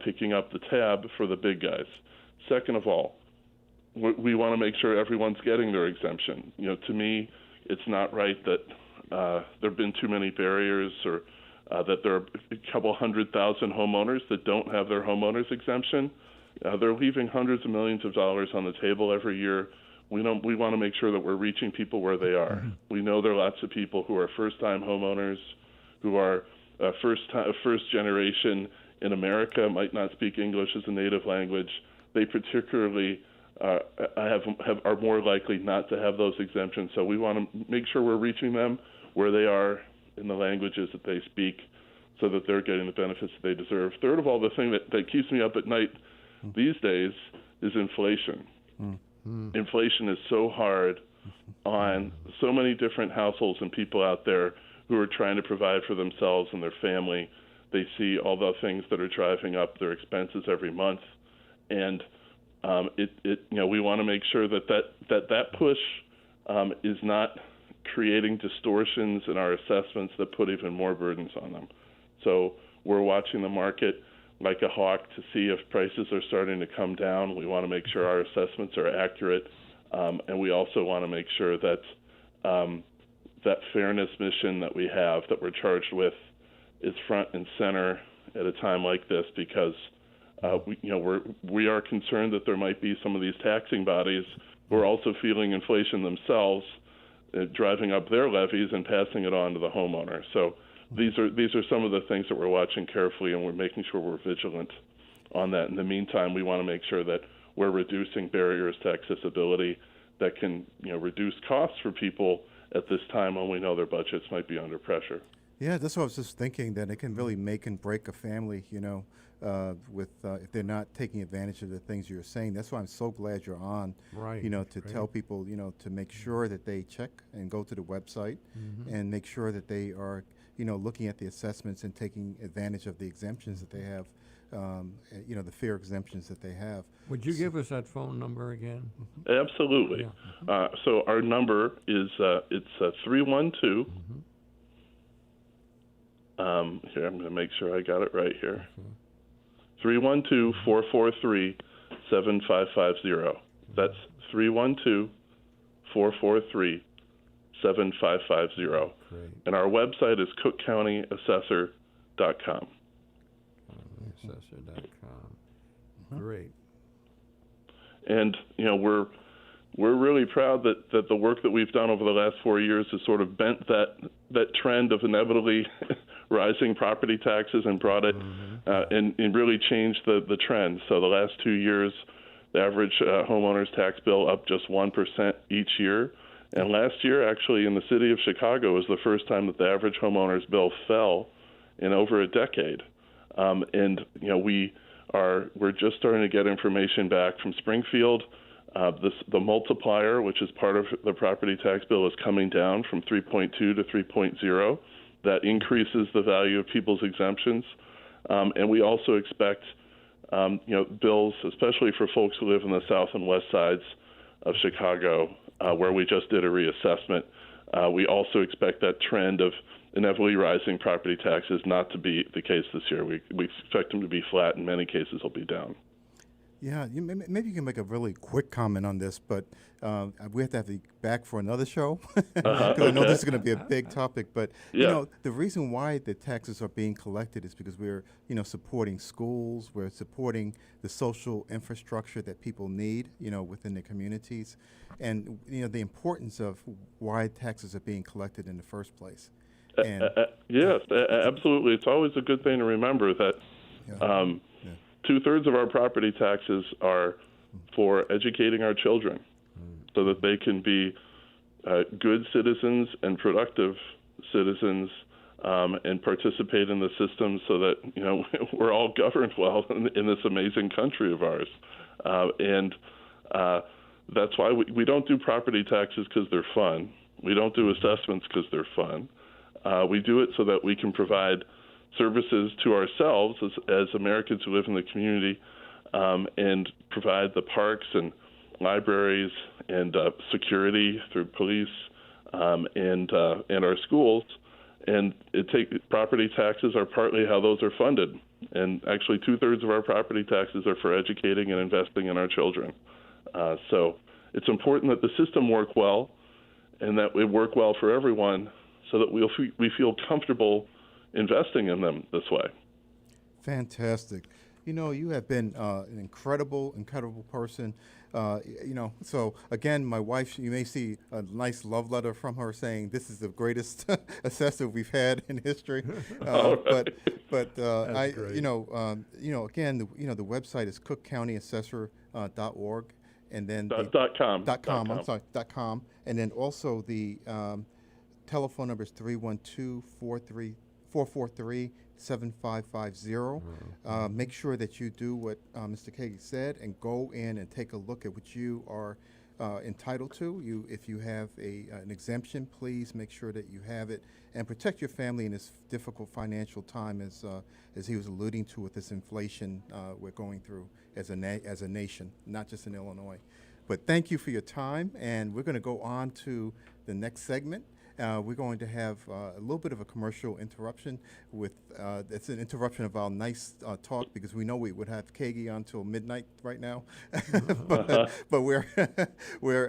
picking up the tab for the big guys. Second of all, we want to make sure everyone's getting their exemption. To me, it's not right that there have been too many barriers, or that there are a couple 100,000 homeowners that don't have their homeowners exemption. They're leaving hundreds of millions of dollars on the table every year we want to make sure that we're reaching people where they are. We know there are lots of people who are first-time homeowners, who are first generation in America, might not speak English as a native language. They particularly are more likely not to have those exemptions. So we want to make sure we're reaching them where they are in the languages that they speak, so that they're getting the benefits that they deserve. Third of all, the thing that keeps me up at night these days is inflation. Inflation is so hard on so many different households and people out there who are trying to provide for themselves and their family. They see all the things that are driving up their expenses every month, and we want to make sure that push is not creating distortions in our assessments that put even more burdens on them. So we're watching the market like a hawk to see if prices are starting to come down. We want to make sure our assessments are accurate, and we also want to make sure that that fairness mission that we have, that we're charged with, is front and center at a time like this, because we are concerned that there might be some of these taxing bodies who are also feeling inflation themselves, driving up their levies and passing it on to the homeowner. So these are some of the things that we're watching carefully, and we're making sure we're vigilant on that. In the meantime, we want to make sure that we're reducing barriers to accessibility that can reduce costs for people at this time when we know their budgets might be under pressure. Yeah, that's what I was just thinking, that it can really make and break a family, if they're not taking advantage of the things you're saying. That's why I'm so glad you're on, to tell people, to make sure that they check and go to the website and make sure that they are, looking at the assessments and taking advantage of the exemptions that they have, the fair exemptions that they have. Would you give us that phone number again? Absolutely. Yeah. So our number is it's 312. Here, I'm going to make sure I got it right here. 312-443-7550. That's 312-443-7550. And our website is cookcountyassessor.com. Assessor.com. Great. And, we're really proud that the work that we've done over the last 4 years has sort of bent that trend of inevitably rising property taxes and brought it and really changed the trend. So the last 2 years, the average homeowner's tax bill up just 1% each year. And last year, actually, in the city of Chicago, was the first time that the average homeowner's bill fell in over a decade. We're just starting to get information back from Springfield. The multiplier, which is part of the property tax bill, is coming down from 3.2 to 3.0. That increases the value of people's exemptions. And we also expect, bills, especially for folks who live in the south and west sides of Chicago, where we just did a reassessment. We also expect that trend of inevitably rising property taxes not to be the case this year. We expect them to be flat. In many cases, they'll be down. Yeah, maybe you can make a really quick comment on this, but we have to have you back for another show, because I know this is going to be a big topic. But the reason why the taxes are being collected is because we're supporting schools, we're supporting the social infrastructure that people need within their communities, and the importance of why taxes are being collected in the first place. And, yes, absolutely. It's always a good thing to remember that. 2/3 of our property taxes are for educating our children so that they can be good citizens and productive citizens and participate in the system so that, we're all governed well in this amazing country of ours. That's why we don't do property taxes because they're fun. We don't do assessments because they're fun. We do it so that we can provide services to ourselves as Americans who live in the community, and provide the parks and libraries and security through police and our schools. And property taxes are partly how those are funded. And actually 2/3 of our property taxes are for educating and investing in our children. So it's important that the system work well and that we work well for everyone so that we feel comfortable investing in them this way. Fantastic. You have been an incredible person. So again, my wife, you may see a nice love letter from her saying this is the greatest assessor we've had in history. But again, the website is Cook County Assessor.org, and then .com, and then also the telephone number is 312-443-7550. Make sure that you do what Mr. Kaegi said and go in and take a look at what you are entitled to. If you have an exemption, please make sure that you have it and protect your family in this difficult financial time, as he was alluding to with this inflation we're going through as a nation, not just in Illinois. But thank you for your time, and we're going to go on to the next segment. We're going to have a little bit of a commercial interruption it's an interruption of our nice talk, because we know we would have Kaegi until midnight right now. but we're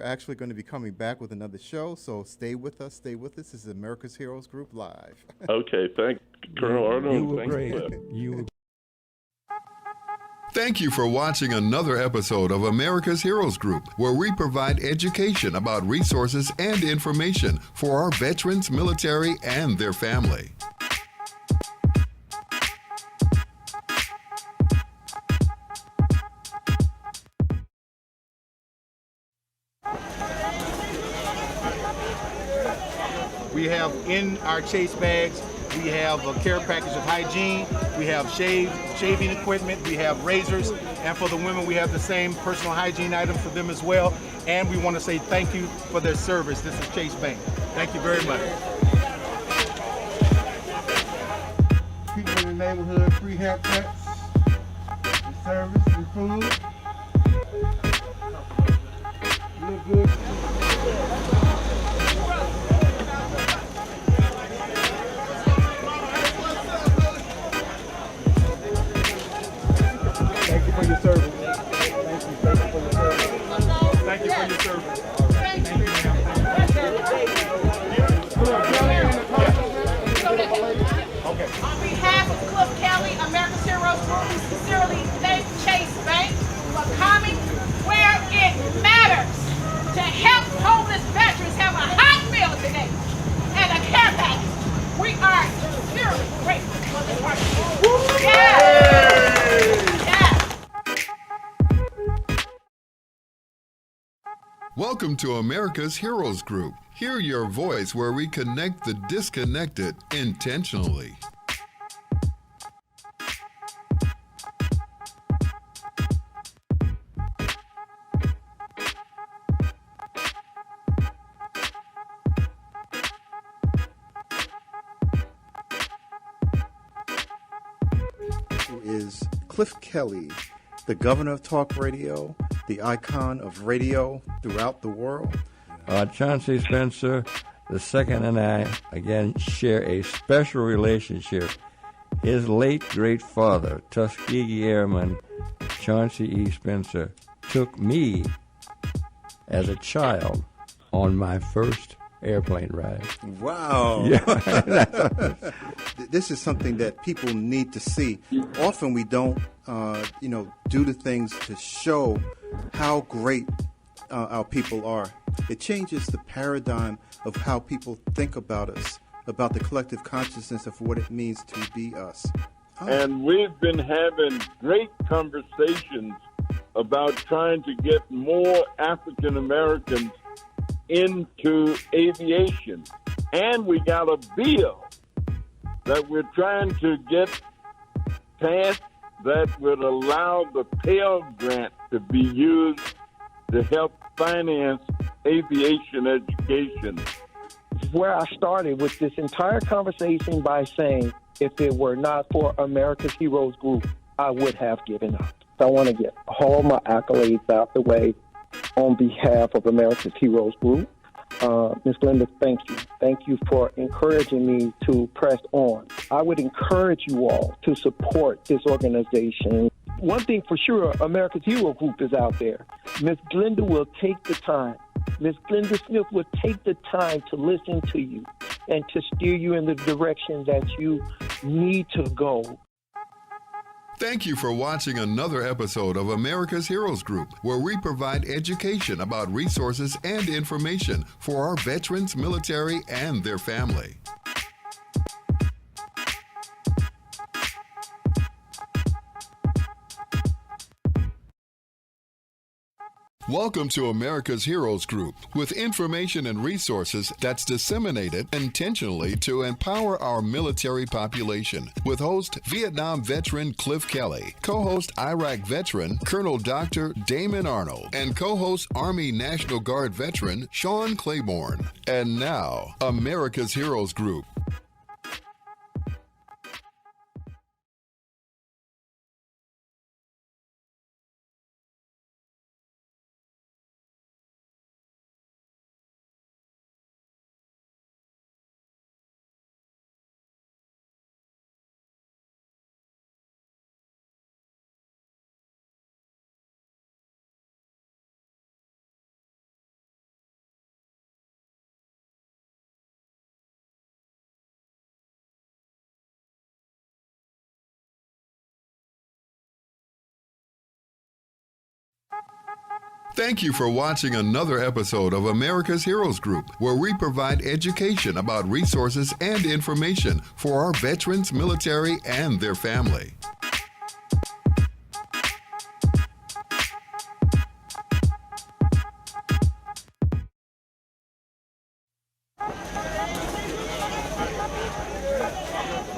actually going to be coming back with another show, so stay with us. This is America's Heroes Group Live. Okay, thank Colonel Arnold. You were Thanks, great. Cliff. Thank you for watching another episode of America's Heroes Group, where we provide education about resources and information for our veterans, military, and their family. We have in our chase bags, we have a care package of hygiene, we have shaving equipment, we have razors, and for the women we have the same personal hygiene items for them as well. And we want to say thank you for their service. This is Chase Bank. Thank you very much. People in the neighborhood, free haircuts, the service, the food. Look good. Thank you for your service. Thank you for your service. Thank you for your service. Okay. On behalf of Cook County America's Heroes Group, we sincerely thank Chase Bank for coming where it matters to help homeless veterans have a hot meal today and a care package. We are sincerely grateful for this partnership. Yes. Yes. Welcome to America's Heroes Group. Hear your voice, where we connect the disconnected intentionally. Is Cliff Kelley, the governor of talk radio, the icon of radio throughout the world. Chauncey Spencer II and I, again, share a special relationship. His late great father, Tuskegee Airman Chauncey E. Spencer, took me as a child on my first airplane ride. Wow. Yeah. This is something that people need to see. Often we don't, do the things to show how great our people are. It changes the paradigm of how people think about us, about the collective consciousness of what it means to be us. And we've been having great conversations about trying to get more African Americans into aviation. And we got a bill that we're trying to get passed that would allow the Pell Grant to be used to help finance aviation education. This is where I started with this entire conversation by saying, if it were not for America's Heroes Group, I would have given up. So I want to get all my accolades out the way on behalf of America's Heroes Group. Ms. Glenda, thank you. Thank you for encouraging me to press on. I would encourage you all to support this organization. One thing for sure, America's Hero Group is out there. Ms. Glenda will take the time. Ms. Glenda Smith will take the time to listen to you and to steer you in the direction that you need to go. Thank you for watching another episode of America's Heroes Group, where we provide education about resources and information for our veterans, military, and their family. Welcome to America's Heroes Group, with information and resources that's disseminated intentionally to empower our military population, with host Vietnam veteran Cliff Kelley, co-host Iraq veteran Colonel Dr. Damon Arnold, and co-host Army National Guard veteran Sean Claiborne. And now, America's Heroes Group. Thank you for watching another episode of America's Heroes Group, where we provide education about resources and information for our veterans, military, and their family.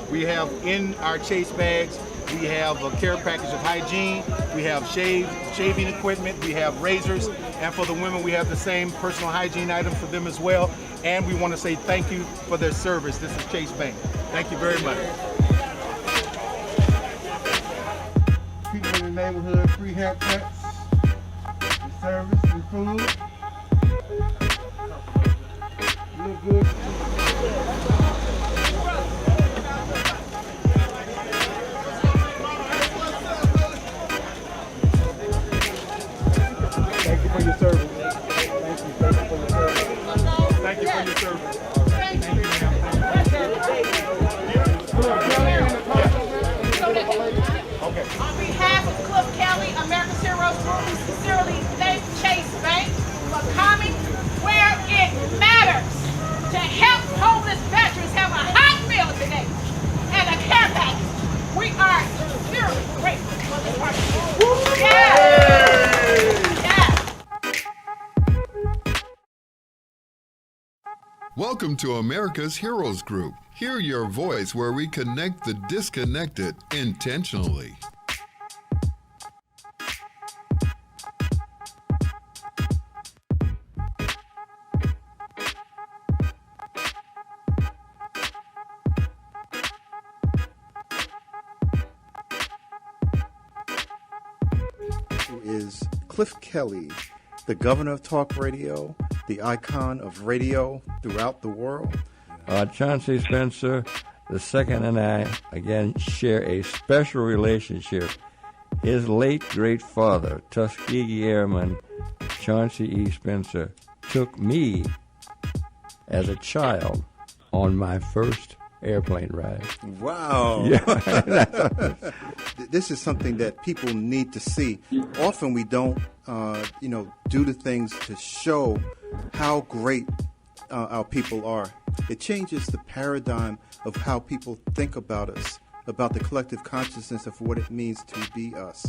We have in our chase bags, we have a care package of hygiene, we have shaving equipment, we have razors, and for the women we have the same personal hygiene items for them as well. And we want to say thank you for their service. This is Chase Bank. Thank you very much. People in the neighborhood, free haircuts, the service, and food. Look good. Thank you for your service. Thank you for your service. Thank you for your service. Okay. On behalf of Cook County, America's Heroes Group, we sincerely thank Chase Bank for coming where it matters to help homeless veterans have a hot meal today and a care package. We are sincerely grateful for this partnership. Yeah. Welcome to America's Heroes Group. Hear your voice, where we connect the disconnected intentionally. Who is Cliff Kelley, the governor of talk radio, the icon of radio throughout the world. Chauncey Spencer II and I, again, share a special relationship. His late great father, Tuskegee Airman Chauncey E. Spencer, took me as a child on my first airplane ride. Wow. Yeah. This is something that people need to see. Often we don't, do the things to show how great our people are. It changes the paradigm of how people think about us, about the collective consciousness of what it means to be us.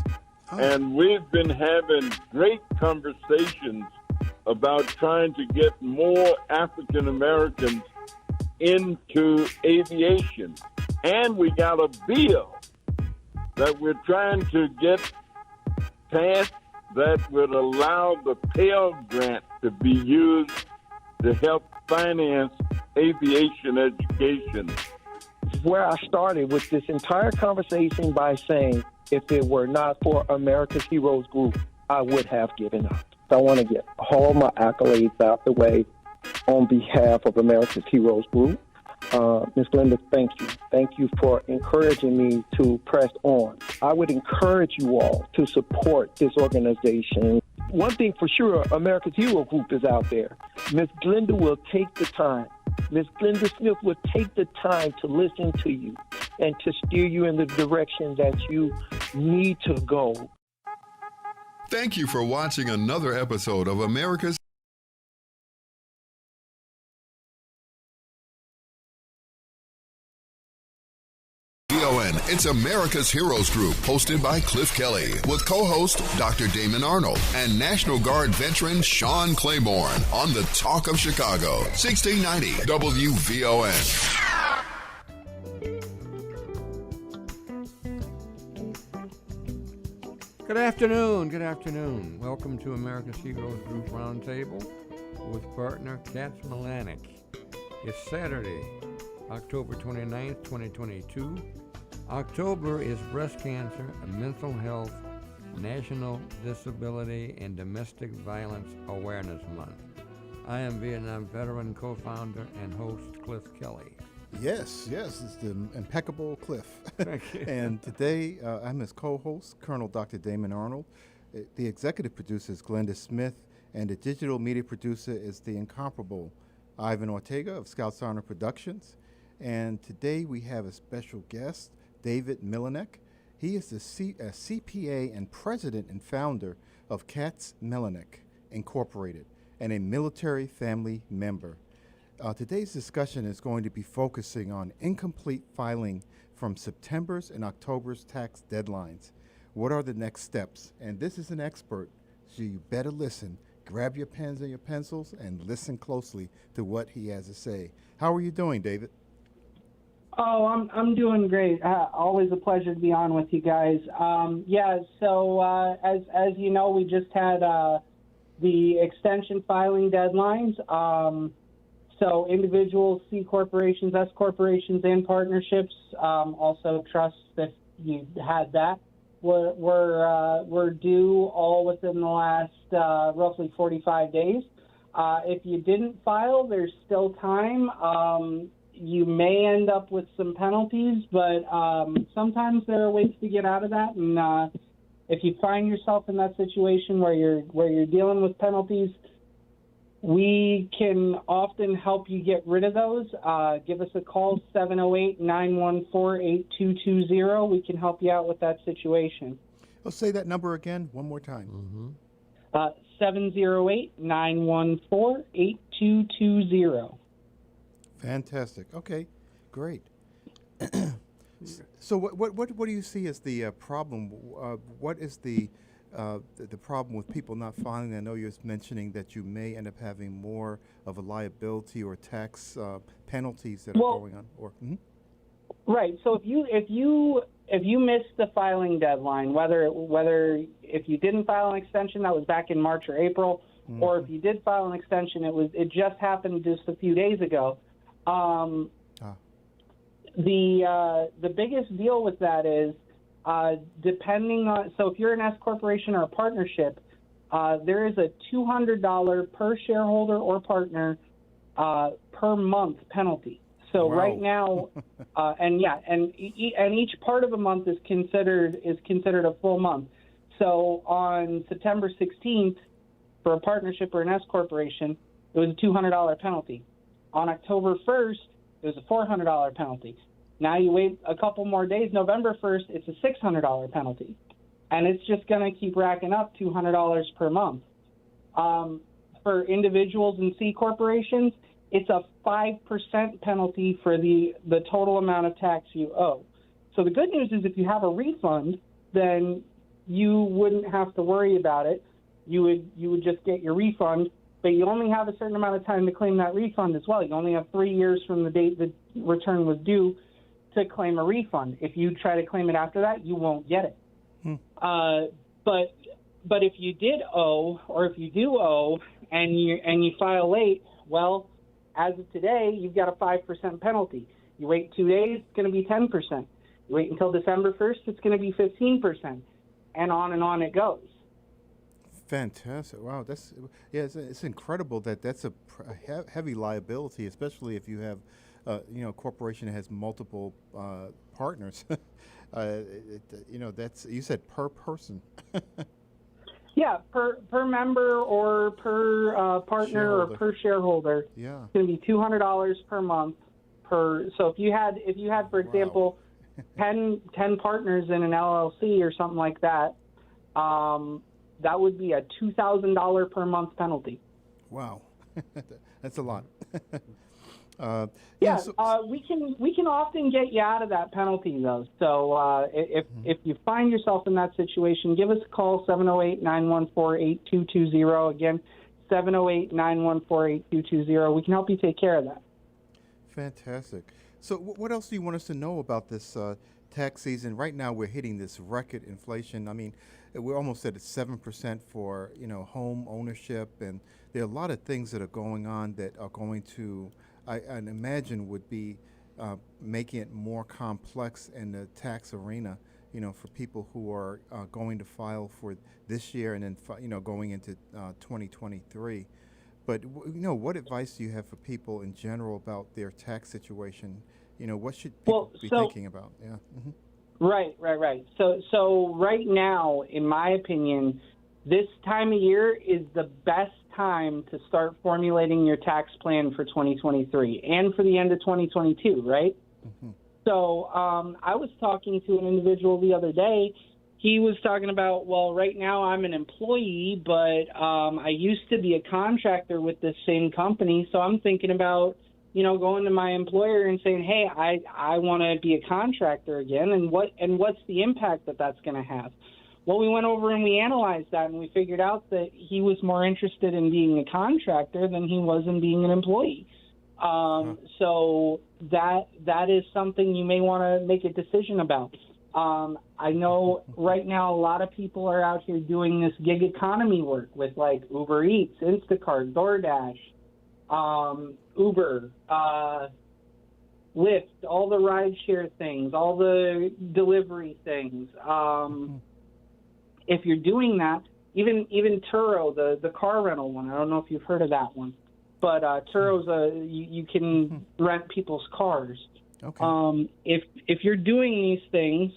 And we've been having great conversations about trying to get more African Americans into aviation. And we got a bill that we're trying to get passed that would allow the Pell Grant to be used to help finance aviation education. This is where I started with this entire conversation by saying, if it were not for America's Heroes Group, I would have given up. So I want to get all my accolades out the way on behalf of America's Heroes Group. Ms. Glenda, thank you. Thank you for encouraging me to press on. I would encourage you all to support this organization. One thing for sure, America's Hero Group is out there. Ms. Glenda will take the time. Ms. Glenda Smith will take the time to listen to you and to steer you in the direction that you need to go. Thank you for watching another episode of America's It's America's Heroes Group, hosted by Cliff Kelley, with co-host Dr. Damon Arnold and National Guard veteran Sean Claiborne on the Talk of Chicago, 1690 WVON. Good afternoon. Good afternoon. Welcome to America's Heroes Group Roundtable with partner Katz Milanec. It's Saturday, October 29th, 2022. October is Breast Cancer, Mental Health, National Disability, and Domestic Violence Awareness Month. I am Vietnam veteran co-founder and host Cliff Kelley. Yes, it's the impeccable Cliff. Thank you. And today I'm his co-host, Colonel Dr. Damon Arnold. The executive producer is Glenda Smith, and the digital media producer is the incomparable Ivan Ortega of Scouts Honor Productions. And today we have a special guest, David Milanec. He is a CPA and president and founder of Katz Milanec Incorporated and a military family member. Today's discussion is going to be focusing on incomplete filing from September's and October's tax deadlines. What are the next steps? And this is an expert, so you better listen. Grab your pens and your pencils and listen closely to what he has to say. How are you doing, David? Oh, I'm doing great. Always a pleasure to be on with you guys. So as you know, we just had the extension filing deadlines. So individuals, C corporations, S corporations, and partnerships, also trusts, if you had that, were due all within the last roughly 45 days. If you didn't file, there's still time. You may end up with some penalties, but sometimes there are ways to get out of that. And if you find yourself in that situation where you're dealing with penalties, we can often help you get rid of those. Give us a call, 708-914-8220. We can help you out with that situation. I'll say that number again one more time. 708-914-8220. Fantastic. Okay, great. So what do you see as the problem? What is the problem with people not filing? I know you're mentioning that you may end up having more of a liability or tax penalties that are going on. Right. So if you missed the filing deadline, whether if you didn't file an extension that was back in March or April, or if you did file an extension, it just happened just a few days ago. The biggest deal with that is depending on, so if you're an S corporation or a partnership, there is a $200 per shareholder or partner per month penalty. So right now, and each part of a month is considered a full month. So on September 16th, for a partnership or an S corporation, it was a $200 penalty. On October 1st, it was a $400 penalty. Now you wait a couple more days. November 1st, it's a $600 penalty. And it's just going to keep racking up $200 per month. For individuals and C corporations, it's a 5% penalty for the total amount of tax you owe. So the good news is if you have a refund, then you wouldn't have to worry about it. You would just get your refund, but you only have a certain amount of time to claim that refund as well. You only have 3 years from the date the return was due to claim a refund. If you try to claim it after that, you won't get it. But if you did owe, or if you do owe, and you file late, well, as of today, you've got a 5% penalty. You wait 2 days, it's going to be 10%. You wait until December 1st, it's going to be 15%, and on it goes. Fantastic! Wow, it's incredible that's a heavy liability, especially if you have, a corporation that has multiple partners. That's, you said per person. Yeah, per member or per partner shareholder. Or per shareholder. Yeah, it's going to be $200 per month per. So if you had, for example, 10 partners in an LLC or something like that, that would be a $2,000 per month penalty. Wow, that's a lot. We can often get you out of that penalty though. So if you find yourself in that situation, give us a call, 708-914-8220. Again, 708-914-8220. We can help you take care of that. Fantastic. So what else do you want us to know about this tax season? Right now we're hitting this record inflation. I mean, we're almost at 7% for, home ownership, and there are a lot of things that are going on that are going to, I imagine, would be making it more complex in the tax arena, for people who are going to file for this year and then, going into 2023. But, what advice do you have for people in general about their tax situation? What should people be thinking about? Yeah. Mm-hmm. Right. So right now, in my opinion, this time of year is the best time to start formulating your tax plan for 2023 and for the end of 2022, right? Mm-hmm. So I was talking to an individual the other day. He was talking about, well, right now I'm an employee, but I used to be a contractor with this same company, so I'm thinking about, going to my employer and saying, hey, I want to be a contractor again, and what's the impact that's going to have? Well, we went over and we analyzed that, and we figured out that he was more interested in being a contractor than he was in being an employee. So that is something you may want to make a decision about. I know right now a lot of people are out here doing this gig economy work with like Uber Eats, Instacart, DoorDash, Uber, Lyft, all the rideshare things, all the delivery things. If you're doing that, even Turo, the car rental one, I don't know if you've heard of that one, but Turo's you can rent people's cars. Okay. If you're doing these things,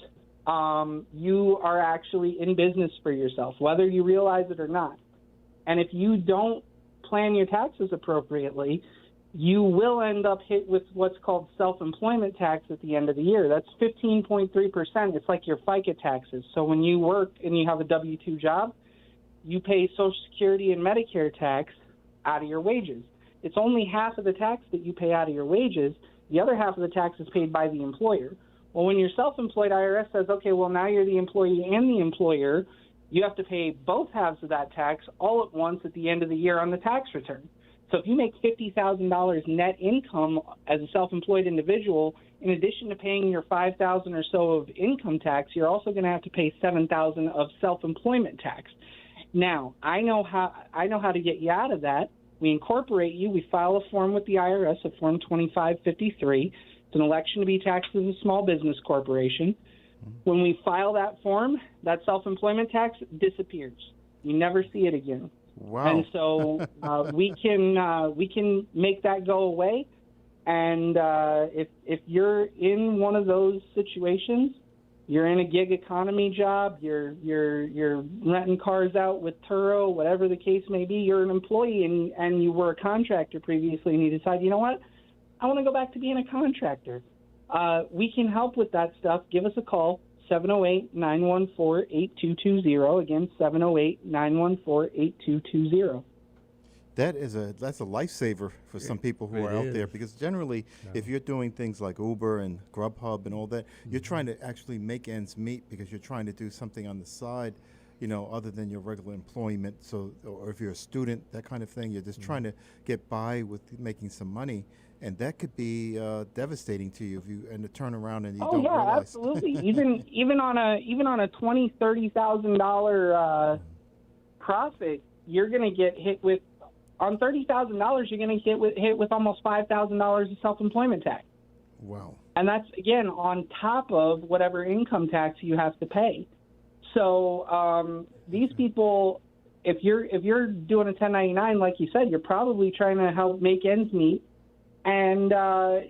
you are actually in business for yourself, whether you realize it or not. And if you don't plan your taxes appropriately, you will end up hit with what's called self-employment tax at the end of the year. That's 15.3%. It's like your FICA taxes. So when you work and you have a W-2 job, you pay Social Security and Medicare tax out of your wages. It's only half of the tax that you pay out of your wages. The other half of the tax is paid by the employer. Well, when you're self-employed, IRS says, okay, well, now you're the employee and the employer. You have to pay both halves of that tax all at once at the end of the year on the tax return. So if you make $50,000 net income as a self-employed individual, in addition to paying your $5,000 or so of income tax, you're also going to have to pay $7,000 of self-employment tax. Now, I know how to get you out of that. We incorporate you. We file a form with the IRS, a Form 2553. It's an election to be taxed as a small business corporation. When we file that form, that self-employment tax disappears. You never see it again. Wow. And so we can make that go away. And if you're in one of those situations, you're in a gig economy job, you're renting cars out with Turo, whatever the case may be, you're an employee and you were a contractor previously, and you decide, you know what, I want to go back to being a contractor. We can help with that stuff. Give us a call, 708-914-8220. Again, 708-914-8220. That's a lifesaver for some people who are out there, because generally, if you're doing things like Uber and Grubhub and all that, you're trying to actually make ends meet because you're trying to do something on the side, other than your regular employment. So, or if you're a student, that kind of thing, you're just trying to get by with making some money, and that could be devastating to you if you turn around and you don't realize. Oh yeah, absolutely. even on a $20,000-$30,000 profit, you're going to get hit with. On $30,000, you're going to hit with almost $5,000 of self-employment tax. Wow. And that's, again, on top of whatever income tax you have to pay. So these people, if you're doing a 1099, like you said, you're probably trying to help make ends meet, and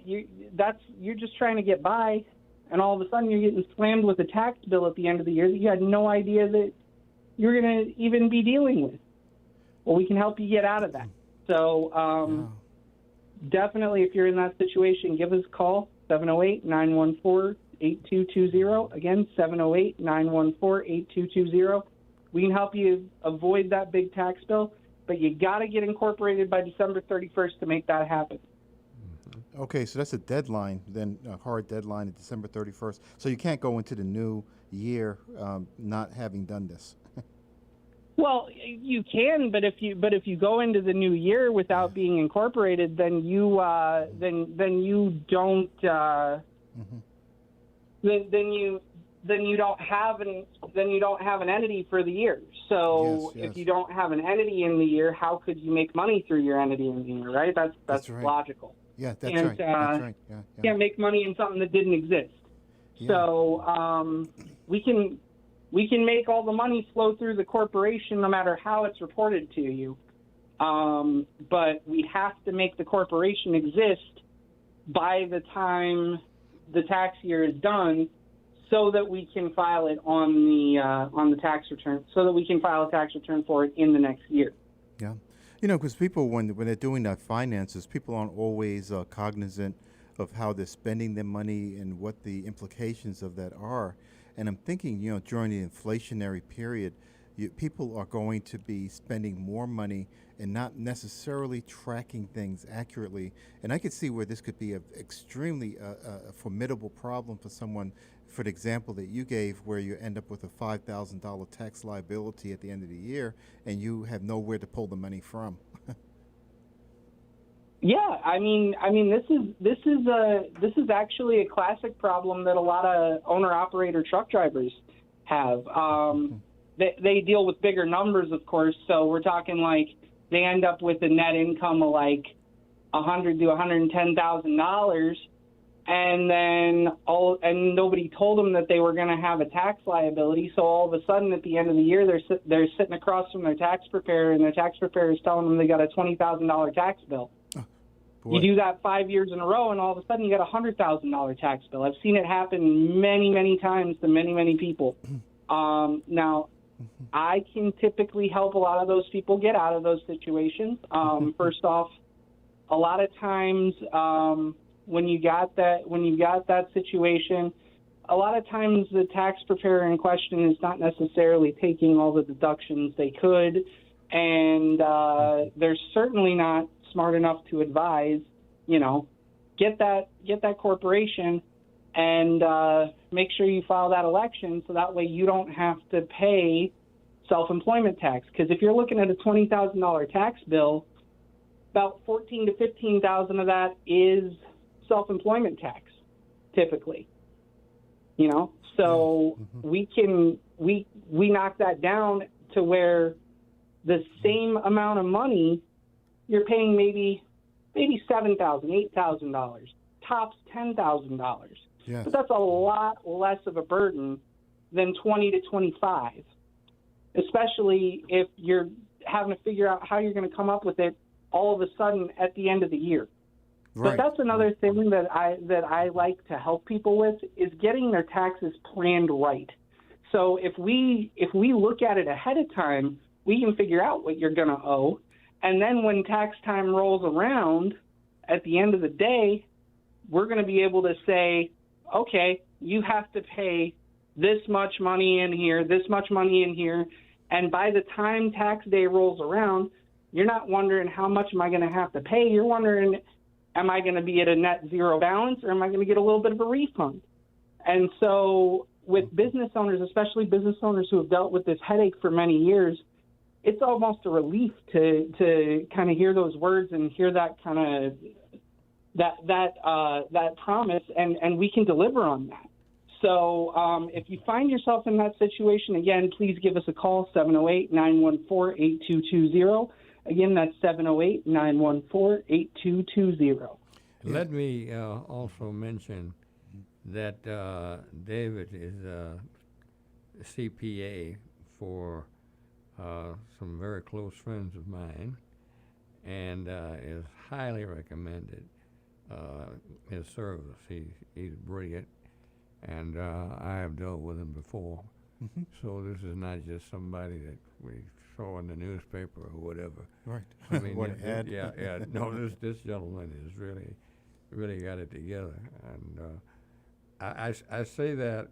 you're just trying to get by, and all of a sudden you're getting slammed with a tax bill at the end of the year that you had no idea that you're going to even be dealing with. Well, we can help you get out of that. So definitely, if you're in that situation, give us a call, 708-914-8220. 914-8220. Again, 708-914-8220. We can help you avoid that big tax bill, but you got to get incorporated by December 31st to make that happen. Okay, so that's a deadline, then a hard deadline of December 31st. So you can't go into the new year not having done this. Well, you can, but if you go into the new year without being incorporated, then you then you don't then you don't have an entity for the year. So Yes, if you don't have an entity in the year, how could you make money through your entity in the year? Right? That's right. logical. Yeah, that's And, right. That's right. Yeah, You yeah. can't make money in something that didn't exist. Yeah. So we can make all the money flow through the corporation no matter how it's reported to you. But we have to make the corporation exist by the time the tax year is done, so that we can file it on the tax return, so that we can file a tax return for it in the next year. Yeah. You know, because people, when they're doing their finances, people aren't always cognizant of how they're spending their money and what the implications of that are. And I'm thinking, you know, during the inflationary period, people are going to be spending more money and not necessarily tracking things accurately. And I could see where this could be an extremely formidable problem for someone, for the example that you gave, where you end up with a $5,000 tax liability at the end of the year and you have nowhere to pull the money from. Yeah, I mean, this is actually a classic problem that a lot of owner-operator truck drivers have. They deal with bigger numbers, of course. So we're talking like they end up with a net income of like $100,000 to $110,000, and then nobody told them that they were going to have a tax liability. So all of a sudden, at the end of the year, they're sitting across from their tax preparer, and their tax preparer is telling them they got a $20,000 tax bill. You do that 5 years in a row, and all of a sudden you got a $100,000 tax bill. I've seen it happen many, many times to many, many people. Now, I can typically help a lot of those people get out of those situations. First off, a lot of times when you got that situation, a lot of times the tax preparer in question is not necessarily taking all the deductions they could, and they're certainly not smart enough to advise, you know, get that corporation and make sure you file that election, so that way you don't have to pay self-employment tax. Because if you're looking at a $20,000 tax bill, about $14,000 to $15,000 of that is self-employment tax, typically. You know, so we knock that down to where the same amount of money you're paying maybe $7,000, $8,000, tops $10,000. Yes. But that's a lot less of a burden than 20 to 25, especially if you're having to figure out how you're going to come up with it all of a sudden at the end of the year. Right. But that's another thing that I like to help people with, is getting their taxes planned right. So if we look at it ahead of time, we can figure out what you're going to owe. And then when tax time rolls around, at the end of the day, we're going to be able to say, okay, you have to pay this much money in here, this much money in here. And by the time tax day rolls around, you're not wondering how much am I going to have to pay. You're wondering, am I going to be at a net zero balance, or am I going to get a little bit of a refund? And so with business owners, especially business owners who have dealt with this headache for many years, it's almost a relief to kind of hear those words and hear that kind of that promise, and we can deliver on that. So if you find yourself in that situation, again, please give us a call, 708-914-8220. Again, that's 708-914-8220. Let me also mention that David is a CPA for some very close friends of mine, and is highly recommended his service. He's brilliant, and I have dealt with him before. So this is not just somebody that we saw in the newspaper or whatever. Right. I mean, What an ad. yeah. No, this gentleman is really got it together, and I say that,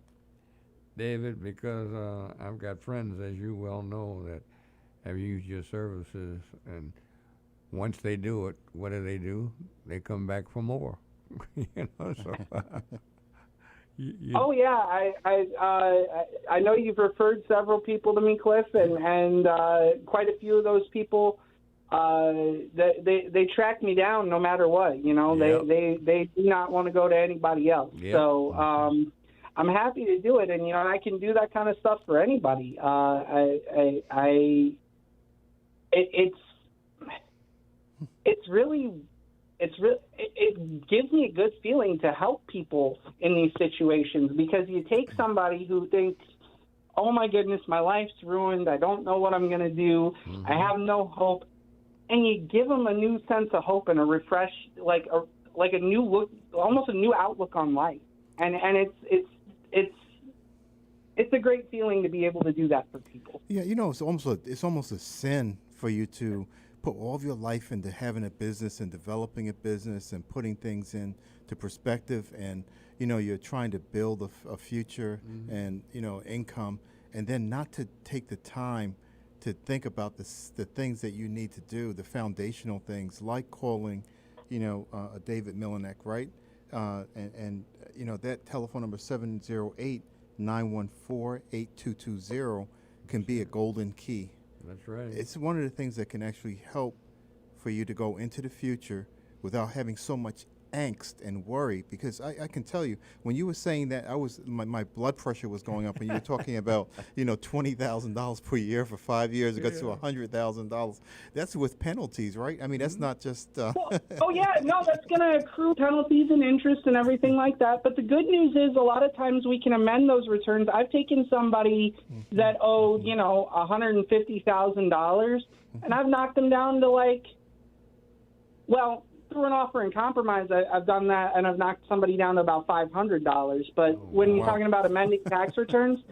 David, because I've got friends, as you well know, that have used your services, and once they do it, what do? They come back for more. You know, so. Oh yeah, I know you've referred several people to me, Cliff, and quite a few of those people, they track me down no matter what. You know, Yep. they do not want to go to anybody else. Yep. So I'm happy to do it, and you know, I can do that kind of stuff for anybody. It gives me a good feeling to help people in these situations, because you take somebody who thinks, oh my goodness, my life's ruined, I don't know what I'm going to do, I have no hope, and you give them a new sense of hope and a refresh, like a new look, almost a new outlook on life, and it's a great feeling to be able to do that for people. Yeah, you know, it's almost a sin for you to put all of your life into having a business and developing a business and putting things into perspective, and you know, you're trying to build a future and, you know, income, and then not to take the time to think about the things that you need to do, the foundational things like calling, you know, David Milanec, right? And you know, that telephone number 708-914-8220 can be a golden key. That's right. It's one of the things that can actually help for you to go into the future without having so much angst and worry, because I can tell you, when you were saying that, my blood pressure was going up, and you were talking about, you know, $20,000 per year for 5 years. It gets to $100,000. That's with penalties, right? I mean, that's not just. Oh yeah, no, that's going to accrue penalties and interest and everything like that. But the good news is, a lot of times we can amend those returns. I've taken somebody that owed, you know, $150,000, and I've knocked them down to through an offer and compromise, I've done that, and I've knocked somebody down to about $500. But when you're talking about amending tax returns,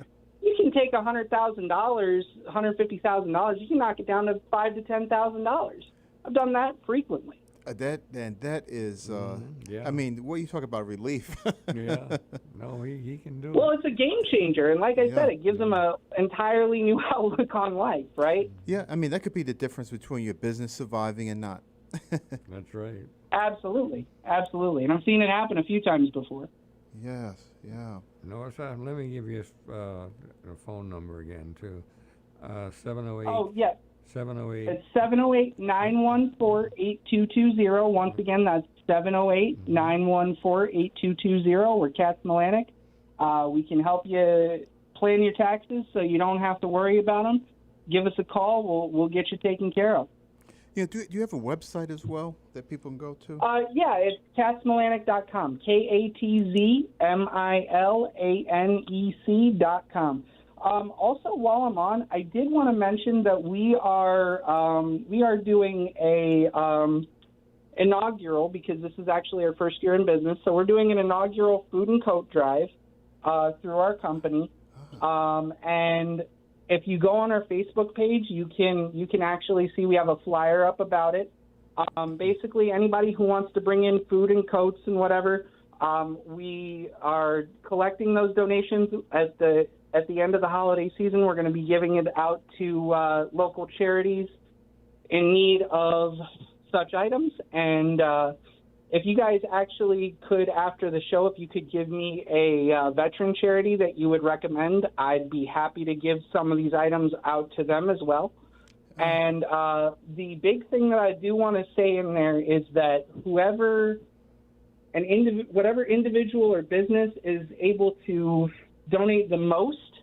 you can take $100,000, $150,000, you can knock it down to $5,000 to $10,000. I've done that frequently. That is, yeah. I mean, what are you talking about, relief? Yeah, no, he can do it. Well, it's a game changer, and like I said, it gives them an entirely new outlook on life, right? Yeah, I mean, that could be the difference between your business surviving and not. That's right. Absolutely, and I've seen it happen a few times before. Yes, yeah. No, let me give you a phone number again, too. 708. Oh, yes. 708. It's 708-914-8220. Once again, that's 708-914-8220. We're Katz Milanec. We can help you plan your taxes so you don't have to worry about them. Give us a call. We'll get you taken care of. Yeah, do you have a website as well that people can go to? Yeah, it's katzmilanec.com. KATZMILANEC.com. Also, while I'm on, I did want to mention that we are doing a inaugural, because this is actually our first year in business. So we're doing an inaugural food and coat drive through our company, and if you go on our Facebook page, you can actually see we have a flyer up about it. Basically, anybody who wants to bring in food and coats and whatever, we are collecting those donations at the end of the holiday season. We're going to be giving it out to local charities in need of such items. And if you guys actually could, after the show, if you could give me a veteran charity that you would recommend, I'd be happy to give some of these items out to them as well. And the big thing that I do want to say in there is that whatever individual or business is able to donate the most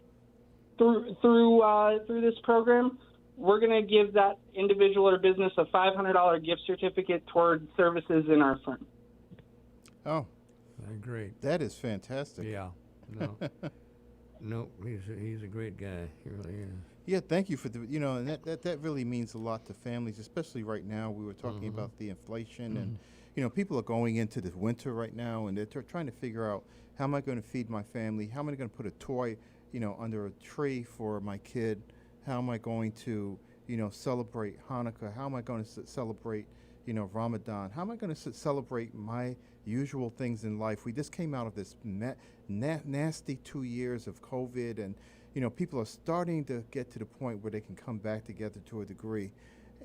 through this program, we're going to give that individual or business a $500 gift certificate toward services in our firm. Oh, great. That is fantastic. Yeah. No. No, he's a great guy. He really is. Yeah, thank you for and that really means a lot to families, especially right now. We were talking about the inflation, and people are going into the winter right now, and they're trying to figure out, how am I going to feed my family? How am I going to put a toy, under a tree for my kid? How am I going to, celebrate Hanukkah? How am I going to celebrate, Ramadan? How am I going to celebrate my usual things in life? We just came out of this nasty 2 years of COVID, and people are starting to get to the point where they can come back together to a degree.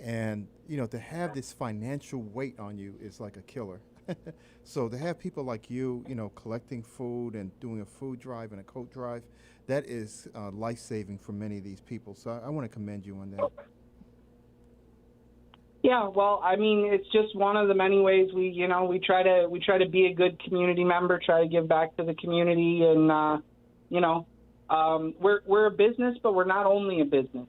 And, to have this financial weight on you is like a killer. So to have people like you, collecting food and doing a food drive and a coat drive, that is life-saving for many of these people. So I want to commend you on that. Yeah, well, I mean, it's just one of the many ways we try to be a good community member, try to give back to the community, and we're a business, but we're not only a business.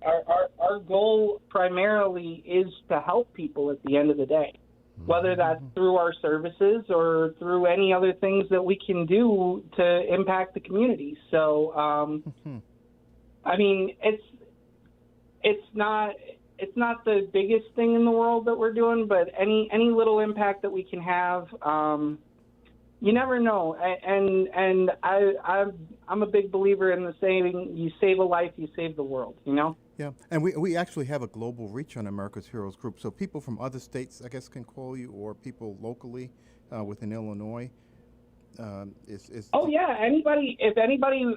Our goal primarily is to help people at the end of the day, whether that's through our services or through any other things that we can do to impact the community. So, I mean, it's not the biggest thing in the world that we're doing, but any little impact that we can have, you never know. And I'm a big believer in the saying, you save a life, you save the world, Yeah, and we actually have a global reach on America's Heroes Group, so people from other states, I guess, can call you, or people locally within Illinois. Oh yeah, if anybody,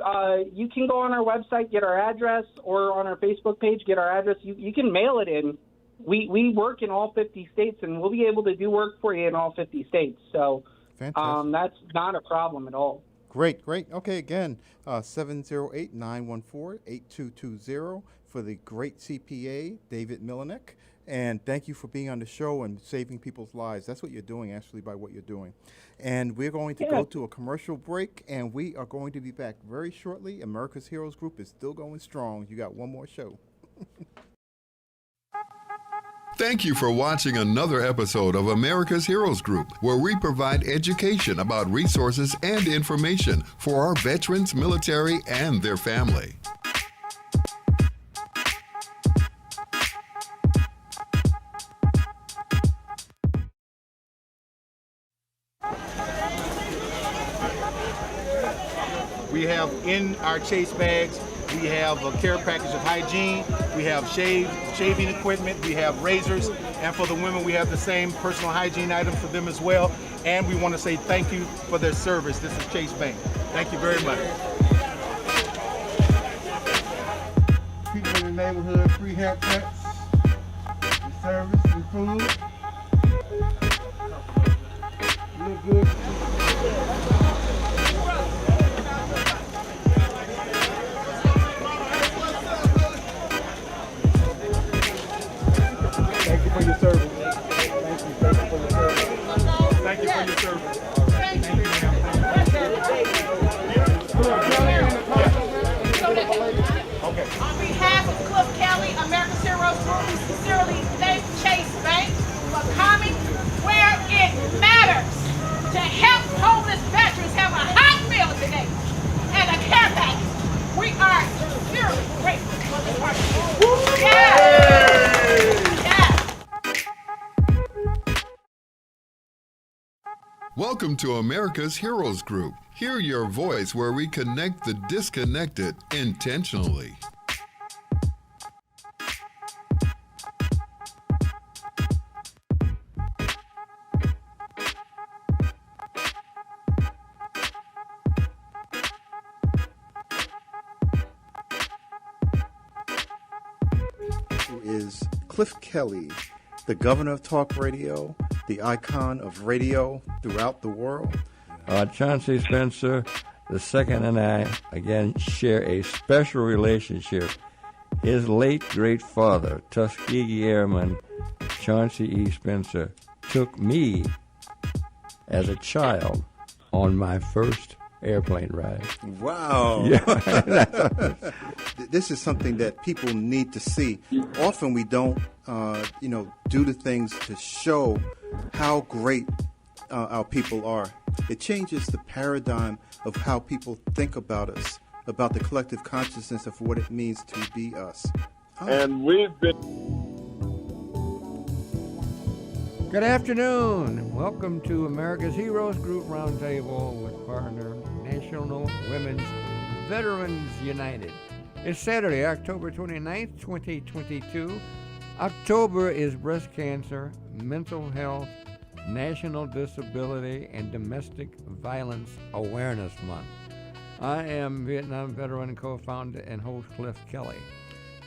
you can go on our website, get our address, or on our Facebook page, get our address. You can mail it in. We work in all 50 states, and we'll be able to do work for you in all 50 states. So that's not a problem at all. Great. Okay, again, 708-914-8220 for the great CPA, David Milanec. And thank you for being on the show and saving people's lives. That's what you're doing, actually, by what you're doing. And we're going to go to a commercial break, and we are going to be back very shortly. America's Heroes Group is still going strong. You got one more show. Thank you for watching another episode of America's Heroes Group, where we provide education about resources and information for our veterans, military, and their family. We have in our chase bags, we have a care package of hygiene, we have shaving equipment, we have razors, and for the women we have the same personal hygiene items for them as well. And we want to say thank you for their service. This is Chase Bank. Thank you very much. People in the neighborhood, free haircuts, the service, and food. Look good. Thank you for your service. Thank you for your service. Okay. On behalf of Kelley, America's Heroes Group, we sincerely thank Chase Bank for coming where it matters to help homeless veterans have a hot meal today and a care package. We are sincerely grateful for the partnership. Yeah. Welcome to America's Heroes Group. Hear your voice where we connect the disconnected intentionally. Who is Cliff Kelley, the governor of talk radio, the icon of radio throughout the world. Chauncey Spencer II and I, again, share a special relationship. His late great father, Tuskegee Airman Chauncey E. Spencer, took me as a child on my first airplane ride. Wow. Yeah. This is something that people need to see. Often we don't, do the things to show how great our people are. It changes the paradigm of how people think about us, about the collective consciousness of what it means to be us. And we've been... Good afternoon. Welcome to America's Heroes Group Roundtable with partner National Women's Veterans United. It's Saturday, October 29th, 2022. October is Breast Cancer, Mental Health, National Disability, and Domestic Violence Awareness Month. I am Vietnam veteran and co-founder and host Cliff Kelley.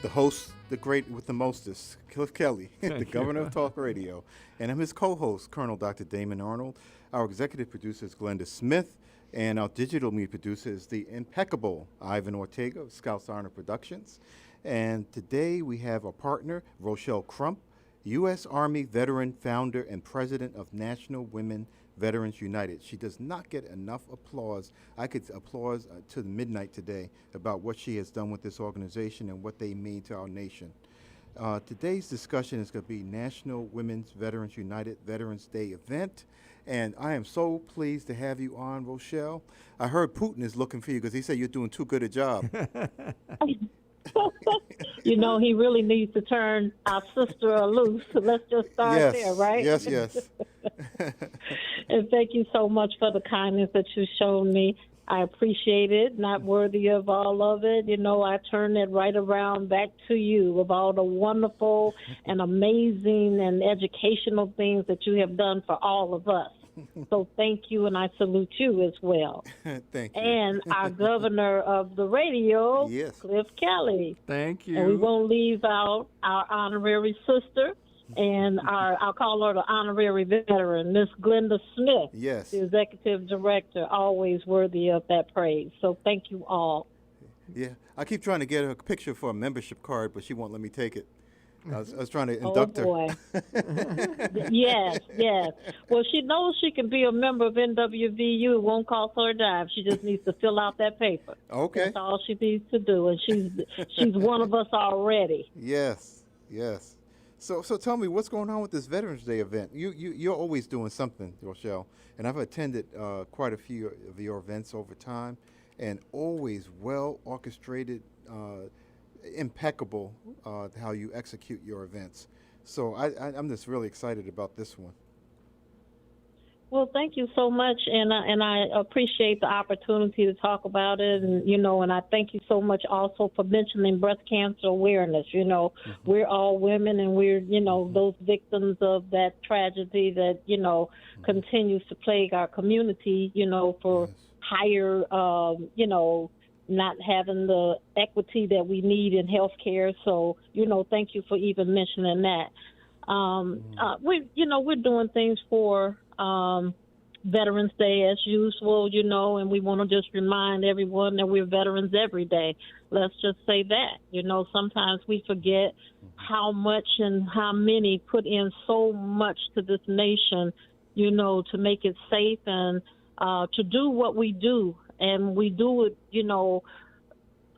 The host, the great with the mostest, Cliff Kelley, the Thank governor you. of talk radio. And I'm his co-host, Colonel Dr. Damon Arnold. Our executive producer is Glenda Smith, and our digital media producer is the impeccable Ivan Ortega of Scouts Honor Productions. And today we have our partner, Rochelle Crump, U.S. Army veteran, founder, and president of National Women Veterans United. She does not get enough applause. I could applause to midnight today about what she has done with this organization and what they mean to our nation. Today's discussion is going to be National Women's Veterans United Veterans Day event. And I am so pleased to have you on, Rochelle. I heard Putin is looking for you because he said you're doing too good a job. You know, he really needs to turn our sister loose. So let's just start there, right? Yes. And thank you so much for the kindness that you showed me. I appreciate it. Not worthy of all of it. You know, I turn it right around back to you of all the wonderful and amazing and educational things that you have done for all of us. So thank you, and I salute you as well. Thank you. And our governor of the radio, Yes. Cliff Kelley. Thank you. And we won't leave out our honorary sister and I'll call her the honorary veteran, Miss Glenda Smith, Yes. the executive director, always worthy of that praise. So thank you all. Yeah, I keep trying to get her a picture for a membership card, but she won't let me take it. I was trying to induct Oh, boy. her. Yes. Well, she knows she can be a member of NWVU. It won't cost her a dime. She just needs to fill out that paper. Okay. That's all she needs to do, and she's one of us already. Yes. So tell me, what's going on with this Veterans Day event? You're always doing something, Rochelle, and I've attended quite a few of your events over time, and always well orchestrated, impeccable how you execute your events. So I'm just really excited about this one. Well, thank you so much, and I appreciate the opportunity to talk about it, and I thank you so much also for mentioning breast cancer awareness. We're all women, and we're those victims of that tragedy that continues to plague our community. For higher, not having the equity that we need in healthcare. So thank you for even mentioning that. We're doing things for Veterans Day as usual, and we want to just remind everyone that we're veterans every day. Let's just say that. Sometimes we forget how much and how many put in so much to this nation, to make it safe and to do what we do. And we do it,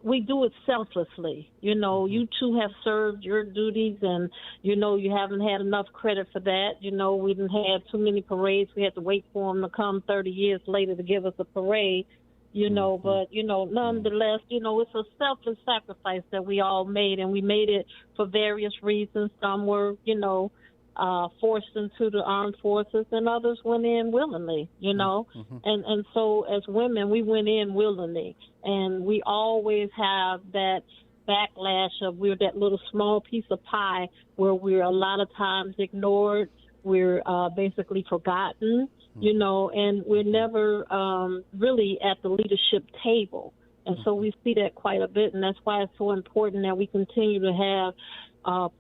we do it selflessly. You two have served your duties, and, you haven't had enough credit for that. We didn't have too many parades. We had to wait for them to come 30 years later to give us a parade, but, nonetheless, it's a selfless sacrifice that we all made, and we made it for various reasons. Some were, forced into the armed forces, and others went in willingly, and so as women, we went in willingly, and we always have that backlash of we're that little small piece of pie where we're a lot of times ignored, we're basically forgotten, and we're never really at the leadership table. And so we see that quite a bit, and that's why it's so important that we continue to have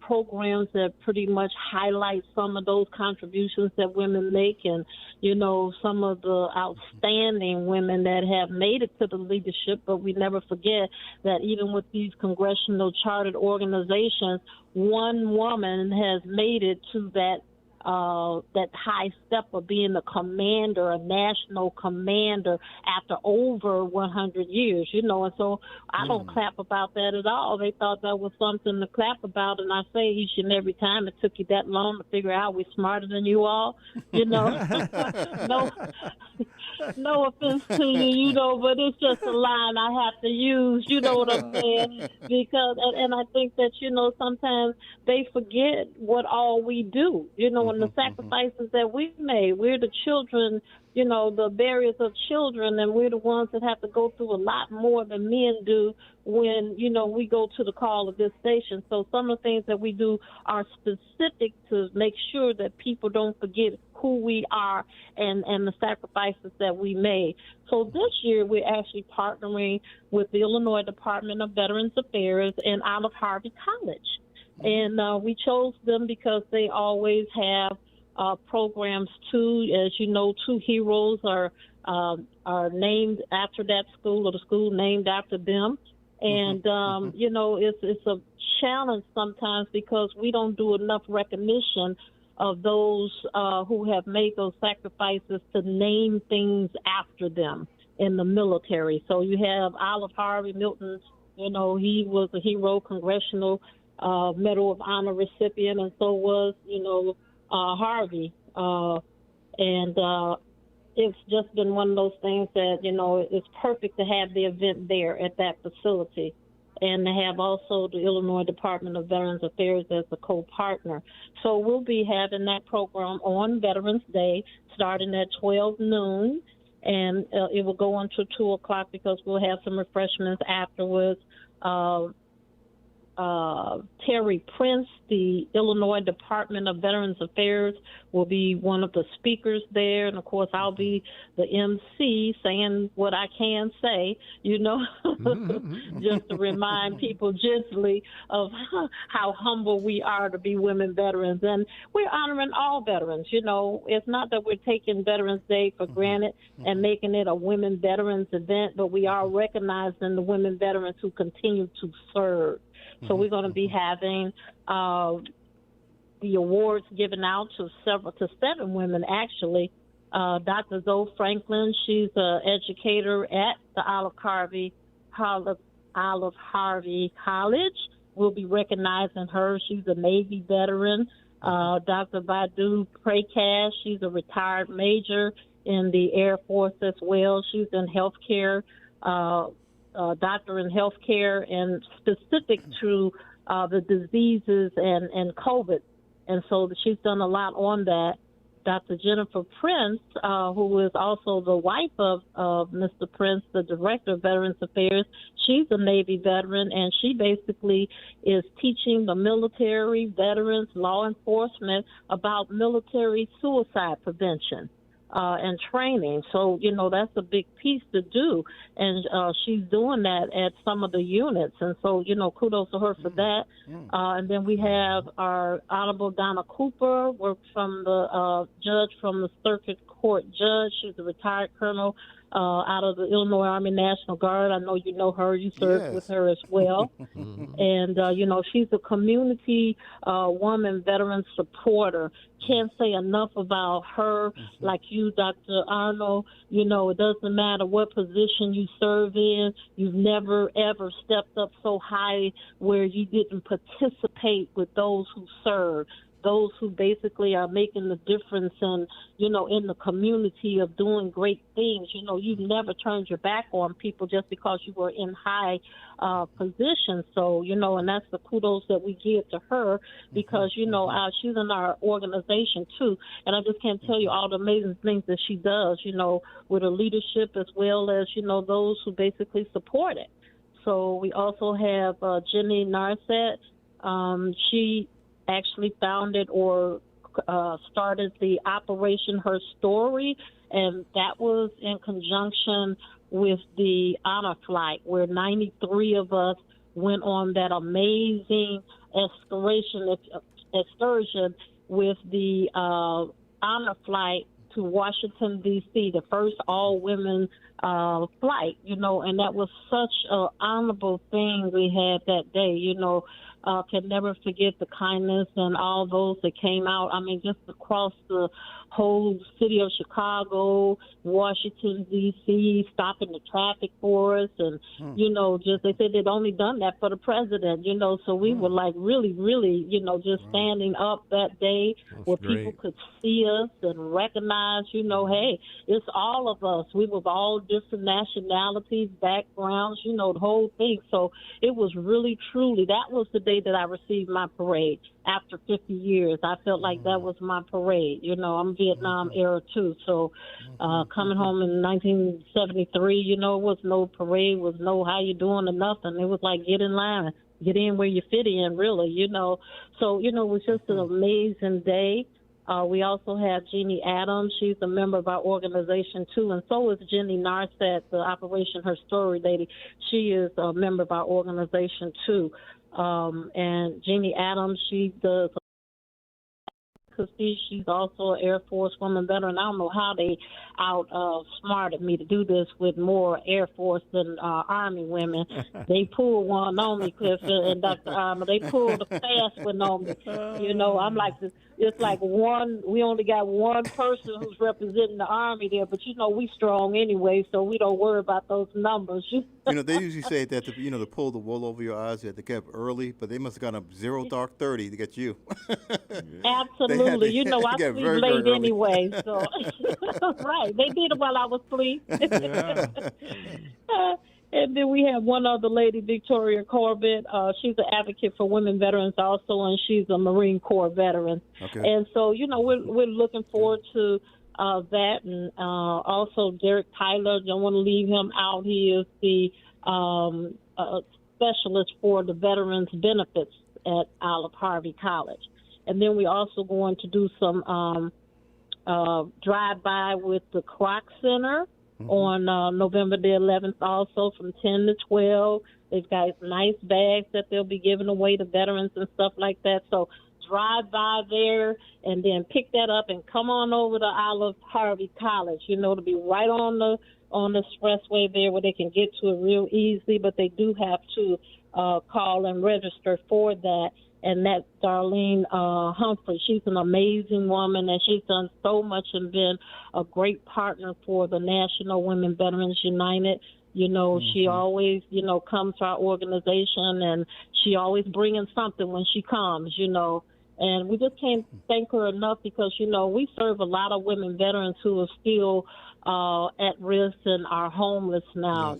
programs that pretty much highlight some of those contributions that women make, and, some of the outstanding women that have made it to the leadership. But we never forget that even with these congressional chartered organizations, one woman has made it to that high step of being a commander, a national commander after over 100 years, and so I don't clap about that at all. They thought that was something to clap about, and I say each and every time it took you that long to figure out we're smarter than you all, No, No offense to you, but it's just a line I have to use, you know what I'm saying? Because, and I think that, sometimes they forget what all we do, and the sacrifices that we've made. We're the children, the barriers of children, and we're the ones that have to go through a lot more than men do when, we go to the call of this station. So some of the things that we do are specific to make sure that people don't forget who we are and the sacrifices that we made. So this year we're actually partnering with the Illinois Department of Veterans Affairs and Olive Harvey College. And we chose them because they always have programs too. As you know, 2 heroes are named after that school, or the school named after them. And, it's a challenge sometimes because we don't do enough recognition of those who have made those sacrifices to name things after them in the military. So you have Olive Harvey Milton, he was a hero, Congressional Medal of Honor recipient, and so was, Harvey. It's just been one of those things that, it's perfect to have the event there at that facility, and to have also the Illinois Department of Veterans Affairs as a co-partner. So we'll be having that program on Veterans Day starting at 12 noon, and it will go until 2 o'clock because we'll have some refreshments afterwards. Terry Prince, the Illinois Department of Veterans Affairs, will be one of the speakers there. And, of course, I'll be the MC saying what I can say, just to remind people gently of how humble we are to be women veterans. And we're honoring all veterans. It's not that we're taking Veterans Day for granted and making it a women veterans event, but we are recognizing the women veterans who continue to serve. So we're going to be having the awards given out to 7 women, actually. Dr. Zoe Franklin, she's an educator at the Olive Harvey College. We'll be recognizing her. She's a Navy veteran. Dr. Badu Prakash, she's a retired major in the Air Force as well. She's in healthcare. Doctor in healthcare and specific to the diseases and COVID. And so she's done a lot on that. Dr. Jennifer Prince, who is also the wife of Mr. Prince, the Director of Veterans Affairs, she's a Navy veteran, and she basically is teaching the military, veterans, law enforcement about military suicide prevention. And training. So, that's a big piece to do. And she's doing that at some of the units. And so, kudos to her for that. And then we have our Honorable Donna Cooper, worked from the judge from the Circuit Court judge. She's a retired colonel out of the Illinois Army National Guard. I know you know her. You served with her as well. And, she's a community woman veteran supporter. Can't say enough about her. Like you, Dr. Arnold, it doesn't matter what position you serve in. You've never, ever stepped up so high where you didn't participate with those who serve. Those who basically are making the difference in the community of doing great things. You've never turned your back on people just because you were in high positions. So, and that's the kudos that we give to her because, she's in our organization too. And I just can't tell you all the amazing things that she does, with her leadership as well as, those who basically support it. So we also have Jenny Narset. She actually founded or started the Operation Her Story, and that was in conjunction with the honor flight where 93 of us went on that amazing excursion with the honor flight to Washington, D.C., the first all-women flight, and that was such an honorable thing we had that day, can never forget the kindness and all those that came out. I mean, just across the whole city of Chicago, Washington, D.C., stopping the traffic for us. And, just they said they'd only done that for the president, so we were like really, really, just standing up that day where people could see us and recognize, hey, it's all of us. We were all different nationalities, backgrounds, the whole thing. So it was really, truly, that was the day that I received my parade. After 50 years, I felt like that was my parade. I'm Vietnam era too. So coming home in 1973, it was no parade, was no how you doing or nothing. It was like get in line, get in where you fit in, really, So, it was just an amazing day. We also have Jeannie Adams. She's a member of our organization, too, and so is Jenny Narset, the Operation Her Story lady. She is a member of our organization, too. And Jeannie Adams, she does she's also an Air Force woman veteran. I don't know how they outsmarted me to do this with more Air Force than Army women. They pulled one on me, Cliff, and Dr. Arnold. They pulled a fast one on me. I'm like, it's like we only got one person who's representing the Army there, but we strong anyway, so we don't worry about those numbers. They usually say that to pull the wool over your eyes, you have to get up early, but they must have gone up 0 dark 30 to get you. Absolutely. I sleep very, late very anyway, so right. They did it while I was asleep. And then we have one other lady, Victoria Corbett. She's an advocate for women veterans also, and she's a Marine Corps veteran. Okay. And so, we're looking forward to that. And also Derek Tyler, don't want to leave him out. He is the specialist for the veterans benefits at Olive Harvey College. And then we're also going to do some drive-by with the Kroc Center on November the 11th also from 10 to 12. They've got nice bags that they'll be giving away to veterans and stuff like that. So drive by there and then pick that up and come on over to Olive Harvey College, to be right on the expressway there where they can get to it real easily, but they do have to call and register for that. And that's Darlene Humphrey. She's an amazing woman, and she's done so much and been a great partner for the National Women Veterans United. She always, comes to our organization, and she always bringing something when she comes, And we just can't thank her enough because, we serve a lot of women veterans who are still at risk and are homeless now,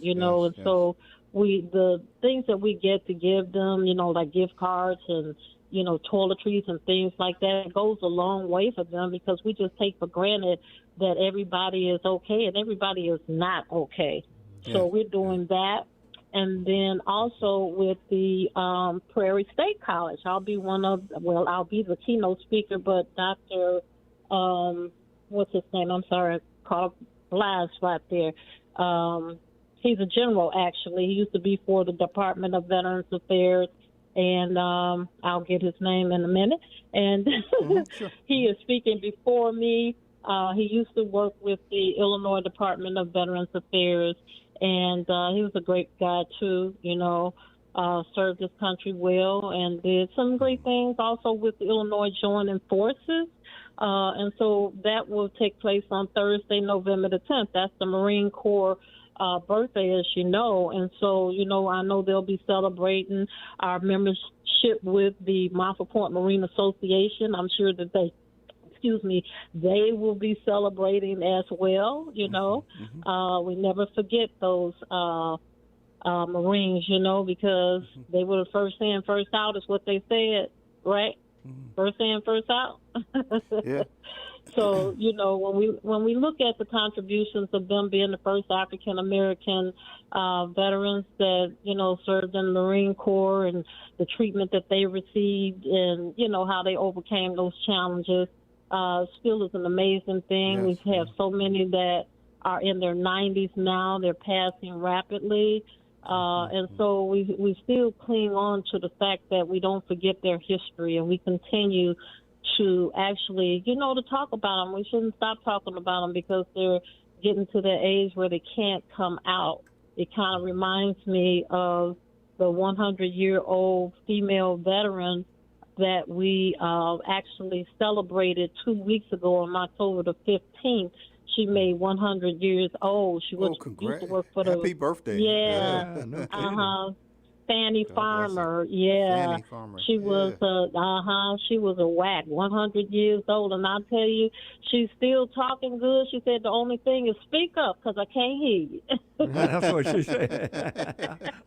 so the things that we get to give them, like gift cards and, toiletries and things like that, it goes a long way for them because we just take for granted that everybody is okay and everybody is not okay. Yeah. So we're doing that. And then also with the Prairie State College, I'll be the keynote speaker, but Dr. What's his name? I'm sorry, called Blas right there. He's a general, actually. He used to be for the Department of Veterans Affairs, and I'll get his name in a minute. And sure. He is speaking before me. He used to work with the Illinois Department of Veterans Affairs, and he was a great guy, too, served his country well and did some great things also with the Illinois Joining Forces. And so that will take place on Thursday, November the 10th. That's the Marine Corps birthday, as you know. And so, I know they'll be celebrating our membership with the Moffett Point Marine Association. I'm sure that they will be celebrating as well, We never forget those Marines, because they were the first in, first out is what they said, right? First in, first out. Yeah. So, when we look at the contributions of them being the first African American veterans that, served in the Marine Corps and the treatment that they received and, how they overcame those challenges, still is an amazing thing. Yes. We have so many that are in their 90s now. They're passing rapidly. And so we still cling on to the fact that we don't forget their history, and we continue to actually, to talk about them. We shouldn't stop talking about them because they're getting to the age where they can't come out. It kind of reminds me of the 100-year-old female veteran that we actually celebrated 2 weeks ago on October the 15th. She made 100 years old. She used to work for the... Happy birthday. Yeah. No Fanny God Farmer. Yeah. Fanny Farmer. She was she was a whack, 100 years old, and I'll tell you, she's still talking good. She said the only thing is speak up because I can't hear you. That's what she said.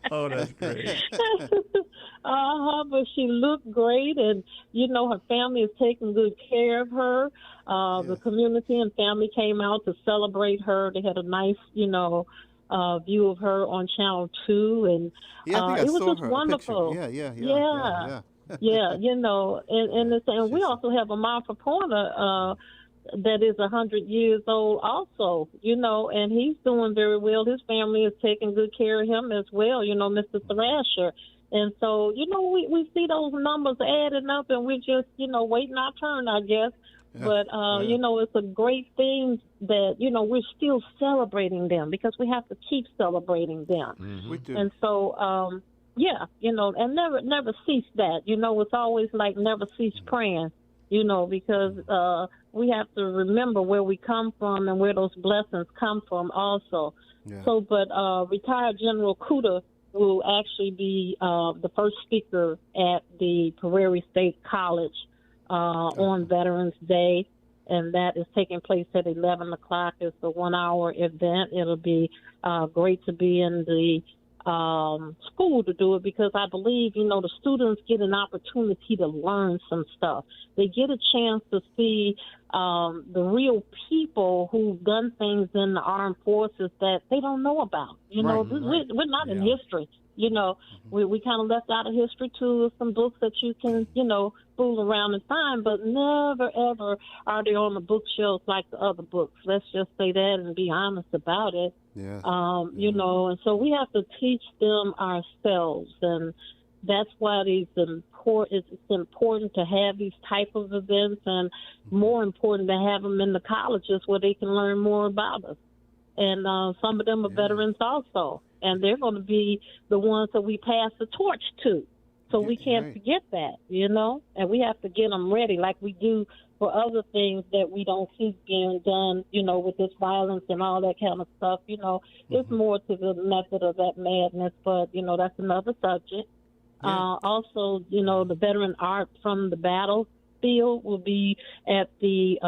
Oh, that's great. But she looked great, and her family is taking good care of her. The community and family came out to celebrate her. They had a nice, view of her on Channel 2, and it was just wonderful. Yeah. And we also have a Mount Porter that is 100 years old also, and he's doing very well. His family is taking good care of him as well, Mr. Thrasher. And so, we see those numbers adding up, and we're just, waiting our turn, I guess. But, it's a great thing that, we're still celebrating them because we have to keep celebrating them. Mm-hmm. We do. And so, and never cease that. It's always like never cease praying, because we have to remember where we come from and where those blessings come from also. Yeah. So, but retired General Kuta will actually be the first speaker at the Prairie State College on Veterans Day, and that is taking place at 11 o'clock. It's a 1-hour event. It'll be great to be in the school to do it because I believe, the students get an opportunity to learn some stuff. They get a chance to see the real people who've done things in the armed forces that they don't know about. We're not in history. We kind of left out of history too. Some books that you can, fool around and find, but never ever are they on the bookshelves like the other books. Let's just say that and be honest about it. Yeah. And so we have to teach them ourselves, and that's why it's important to have these type of events, and more important to have them in the colleges where they can learn more about us. And some of them are veterans also, and they're going to be the ones that we pass the torch to. So we can't forget that, and we have to get them ready like we do for other things that we don't see being done, with this violence and all that kind of stuff. It's more to the method of that madness, but, that's another subject. Yeah. Also, the veteran art from the battlefield will be at the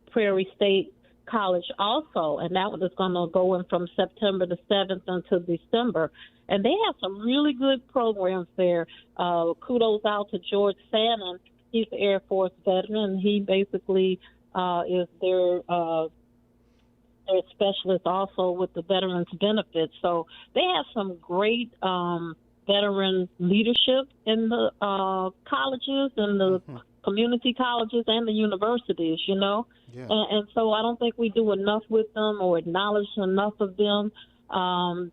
Prairie State College also, and that one is going to go in from September the 7th until December. And they have some really good programs there. Kudos out to George Sannon. He's the Air Force veteran. He basically is their specialist also with the veterans benefits. So they have some great veteran leadership in the colleges and the community colleges and the universities, Yeah. And so I don't think we do enough with them or acknowledge enough of them to,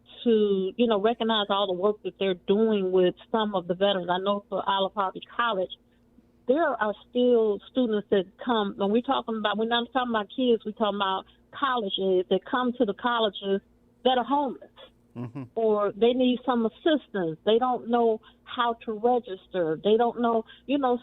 recognize all the work that they're doing with some of the veterans. I know for Olive Harvey College, there are still students that come, when we're not talking about kids, we're talking about colleges that come to the colleges that are homeless. Mm-hmm. Or they need some assistance. They don't know how to register. They don't know,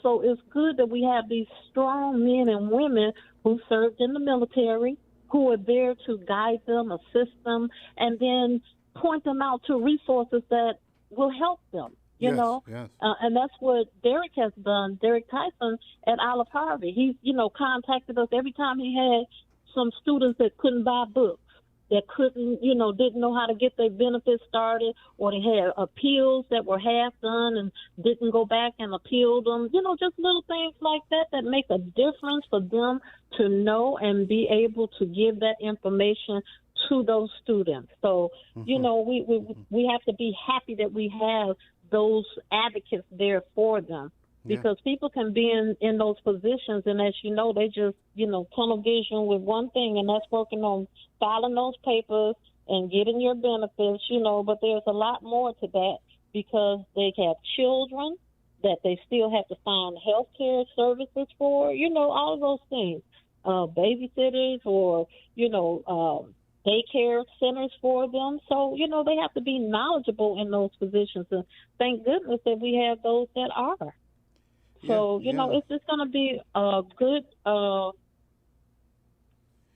so it's good that we have these strong men and women who served in the military, who are there to guide them, assist them, and then point them out to resources that will help them, you know. Yes. And that's what Derek has done, Derek Tyson at Olive Harvey. He's, contacted us every time he had some students that couldn't buy books, that couldn't, didn't know how to get their benefits started, or they had appeals that were half done and didn't go back and appeal them, just little things like that that make a difference for them to know and be able to give that information to those students. So, we have to be happy that we have those advocates there for them. Because people can be in those positions, and as you know, they just, tunnel vision with one thing, and that's working on filing those papers and getting your benefits, but there's a lot more to that because they have children that they still have to find health care services for, all of those things. babysitters or, daycare centers for them. So, they have to be knowledgeable in those positions. And thank goodness that we have those that are. So, it's just going to be a good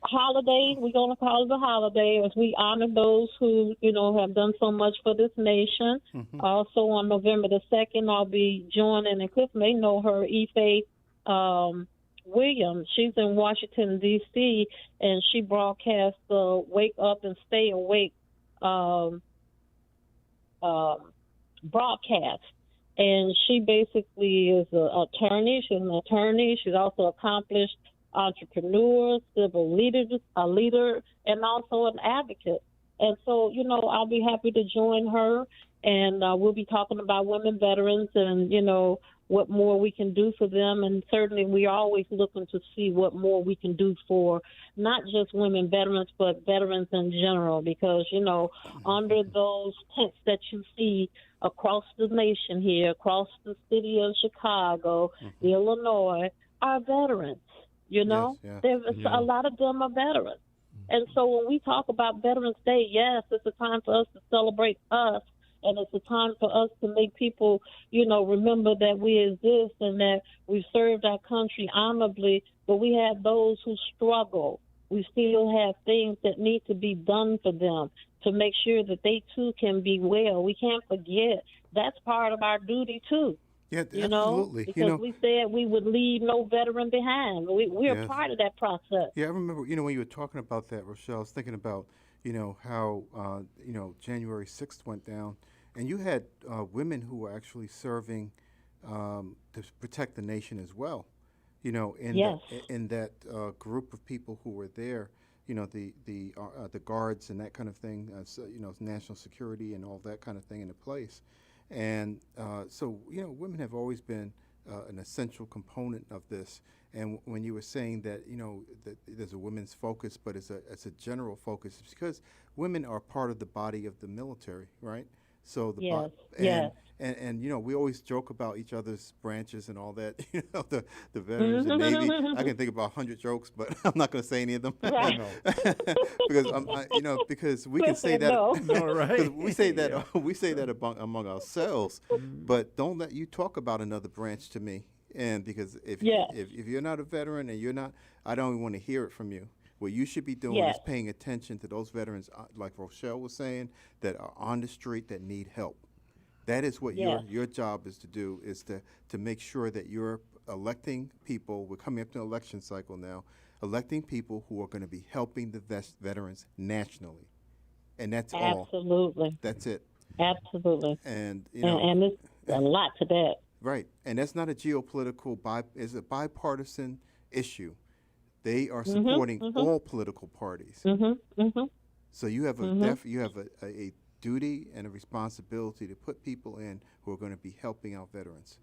holiday. We're going to call it a holiday as we honor those who, have done so much for this nation. Mm-hmm. Also on November the 2nd, I'll be joining, and Cliff may know her, Ife Williams. She's in Washington, D.C., and she broadcasts the Wake Up and Stay Awake broadcast. And she basically is an attorney. She's an attorney. She's also accomplished entrepreneur, civil a leader, and also an advocate. And so, I'll be happy to join her, and we'll be talking about women veterans and, what more we can do for them. And certainly we're always looking to see what more we can do for not just women veterans, but veterans in general, because, under those tents that you see across the nation here, across the city of Chicago, Illinois, are veterans. There's a lot of them are veterans. And so when we talk about Veterans Day, yes, it's a time for us to celebrate us, and it's a time for us to make people, remember that we exist and that we've served our country honorably, but we have those who struggle. We still have things that need to be done for them to make sure that they, too, can be well. We can't forget that's part of our duty, too. Yeah, absolutely. Because we said we would leave no veteran behind. We're part of that process. Yeah, I remember, when you were talking about that, Rochelle, I was thinking about, how, January 6th went down, and you had women who were actually serving to protect the nation as well. In that group of people who were there, the guards and that kind of thing, national security and all that kind of thing into place. And so, women have always been an essential component of this. And when you were saying that, that there's a women's focus, but it's a general focus, it's because women are part of the body of the military, right? So and we always joke about each other's branches and all that. The veterans and Navy. I can think about 100 jokes, but I'm not going to say any of them. Right. because we can say that. No, right. We say that among ourselves, but don't let you talk about another branch to me. And because if you're not a veteran and you're not, I don't even want to hear it from you. What you should be doing is paying attention to those veterans, like Rochelle was saying, that are on the street that need help. That is what your job is to do, is to make sure that you're electing people. We're coming up to an election cycle now, electing people who are going to be helping the veterans nationally. And that's all. Absolutely. That's it. Absolutely. And, and there's a lot to that. Right. And that's not a geopolitical, it's a bipartisan issue. They are supporting all political parties. So you have a duty and a responsibility to put people in who are going to be helping our veterans.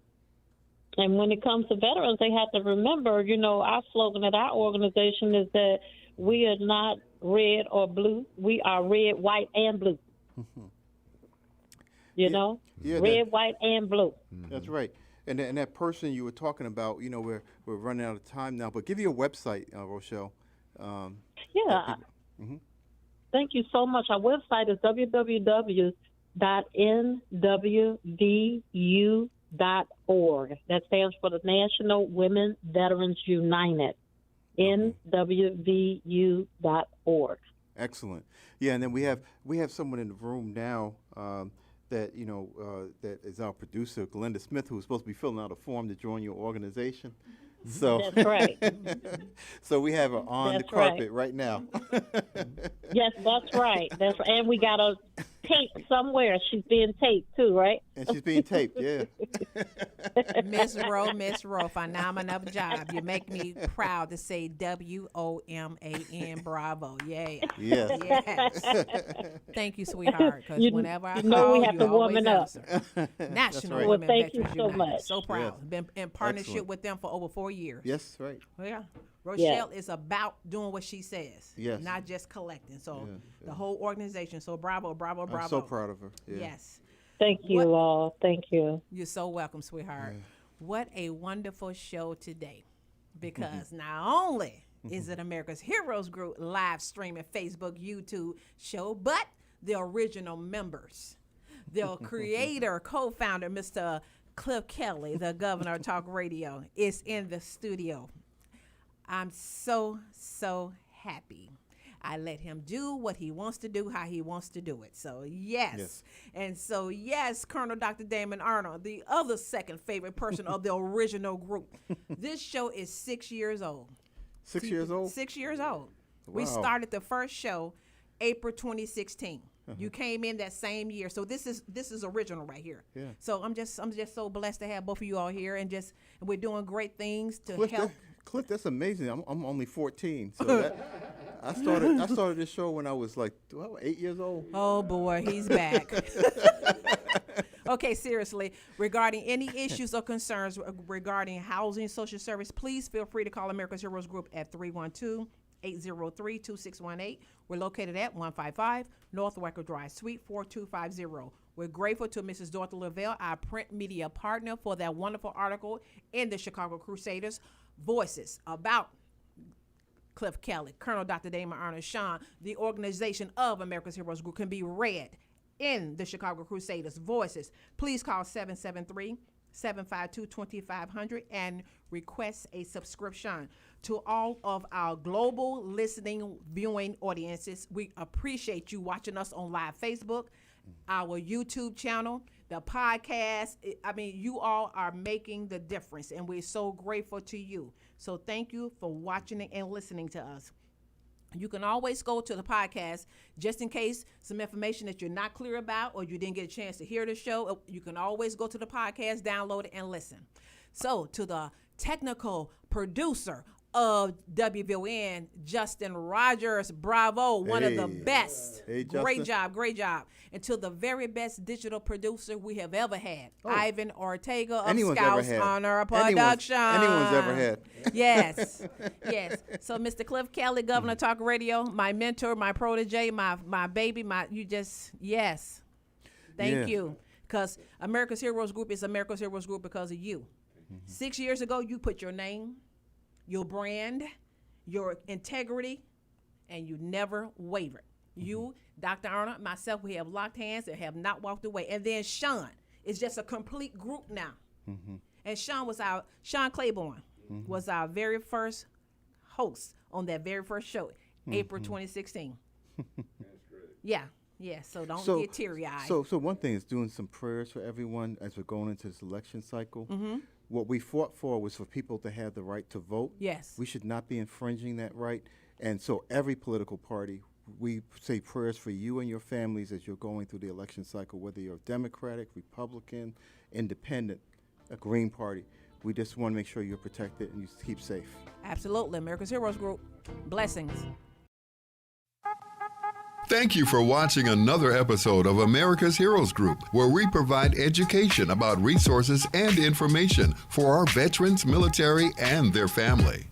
And when it comes to veterans, they have to remember, our slogan at our organization is that we are not red or blue. We are red, white, and blue. Red, white, and blue. That's right. And that person you were talking about, we're running out of time now, but give you a website, Rochelle. Thank you so much. Our website is www.nwvu.org. That stands for the National Women Veterans United. nwvu.org. Excellent. Yeah, and then we have someone in the room now that that is our producer, Glenda Smith, who's supposed to be filling out a form to join your organization. So that's right. So we have her on the carpet right now. Yes, that's right. And we got a tape somewhere. She's being taped too, right? And she's being taped, yeah. Miss Rowe, phenomenal job. You make me proud to say WOMAN, bravo. Yeah. Yes. Yes. Thank you, sweetheart, because whenever I call, we have to warm it up. National Women thank Veterans you so United. much. So proud. Yes. Been in partnership with them for over 4 years. Yes, right. Yeah. Rochelle is about doing what she says, not just collecting. So the whole organization. So bravo. I'm so proud of her. Yeah. Yes. Thank you all. Thank you. You're so welcome, sweetheart. What a wonderful show today. Because not only is it America's Heroes Group live streaming Facebook, YouTube show, but the original members, the creator, co-founder, Mr. Cliff Kelley, the governor of Talk Radio, is in the studio. I'm so happy. I let him do what he wants to do, how he wants to do it. So, yes. And so, yes, Colonel Dr. Damon Arnold, the other second favorite person of the original group. This show is 6 years old. 6 years old? 6 years old. Wow. We started the first show April 2016. You came in that same year. So this is original right here. Yeah. So I'm just so blessed to have both of you all here, and we're doing great things to help. Cliff, that's amazing. I'm only 14, so I started this show when I was like 8 years old. Oh boy, he's back. Okay, seriously, regarding any issues or concerns regarding housing, social service, please feel free to call America's Heroes Group at 312-803-2618. We're located at 155 North Wacker Drive, Suite 4250. We're grateful to Mrs. Dorothy Lavelle, our print media partner, for that wonderful article in the Chicago Crusaders Voices about Cliff Kelley, Colonel Dr. Damon Arnold, Sean. The organization of America's Heroes Group can be read in the Chicago Crusaders Voices. Please call 773-752-2500 and request a subscription. To all of our global listening viewing audiences, we appreciate you watching us on live Facebook, our YouTube channel, the podcast. I mean, you all are making the difference, and we're so grateful to you. So thank you for watching and listening to us. You can always go to the podcast just in case some information that you're not clear about or you didn't get a chance to hear the show. You can always go to the podcast, download it, and listen. So to the technical producer of WVON, Justin Rogers, bravo, one of the best. Hey, great job. And to the very best digital producer we have ever had, Ivan Ortega of Scouts Honor Production. Anyone's ever had. Yes. So Mr. Cliff Kelley, Governor Talk Radio, my mentor, my protege, my baby, yes. Thank you. Because America's Heroes Group is America's Heroes Group because of you. 6 years ago, you put your name, your brand, your integrity, and you never wavered. You, Dr. Arnold, myself, we have locked hands and have not walked away. And then Sean is just a complete group now. And Sean Claiborne was our very first host on that very first show, April 2016. That's great. Yeah. So don't get teary-eyed. So one thing is doing some prayers for everyone as we're going into this election cycle. What we fought for was for people to have the right to vote. Yes. We should not be infringing that right. And so every political party, we say prayers for you and your families as you're going through the election cycle, whether you're Democratic, Republican, Independent, a Green Party. We just want to make sure you're protected and you keep safe. Absolutely. America's Heroes Group. Blessings. Thank you for watching another episode of America's Heroes Group, where we provide education about resources and information for our veterans, military, and their family.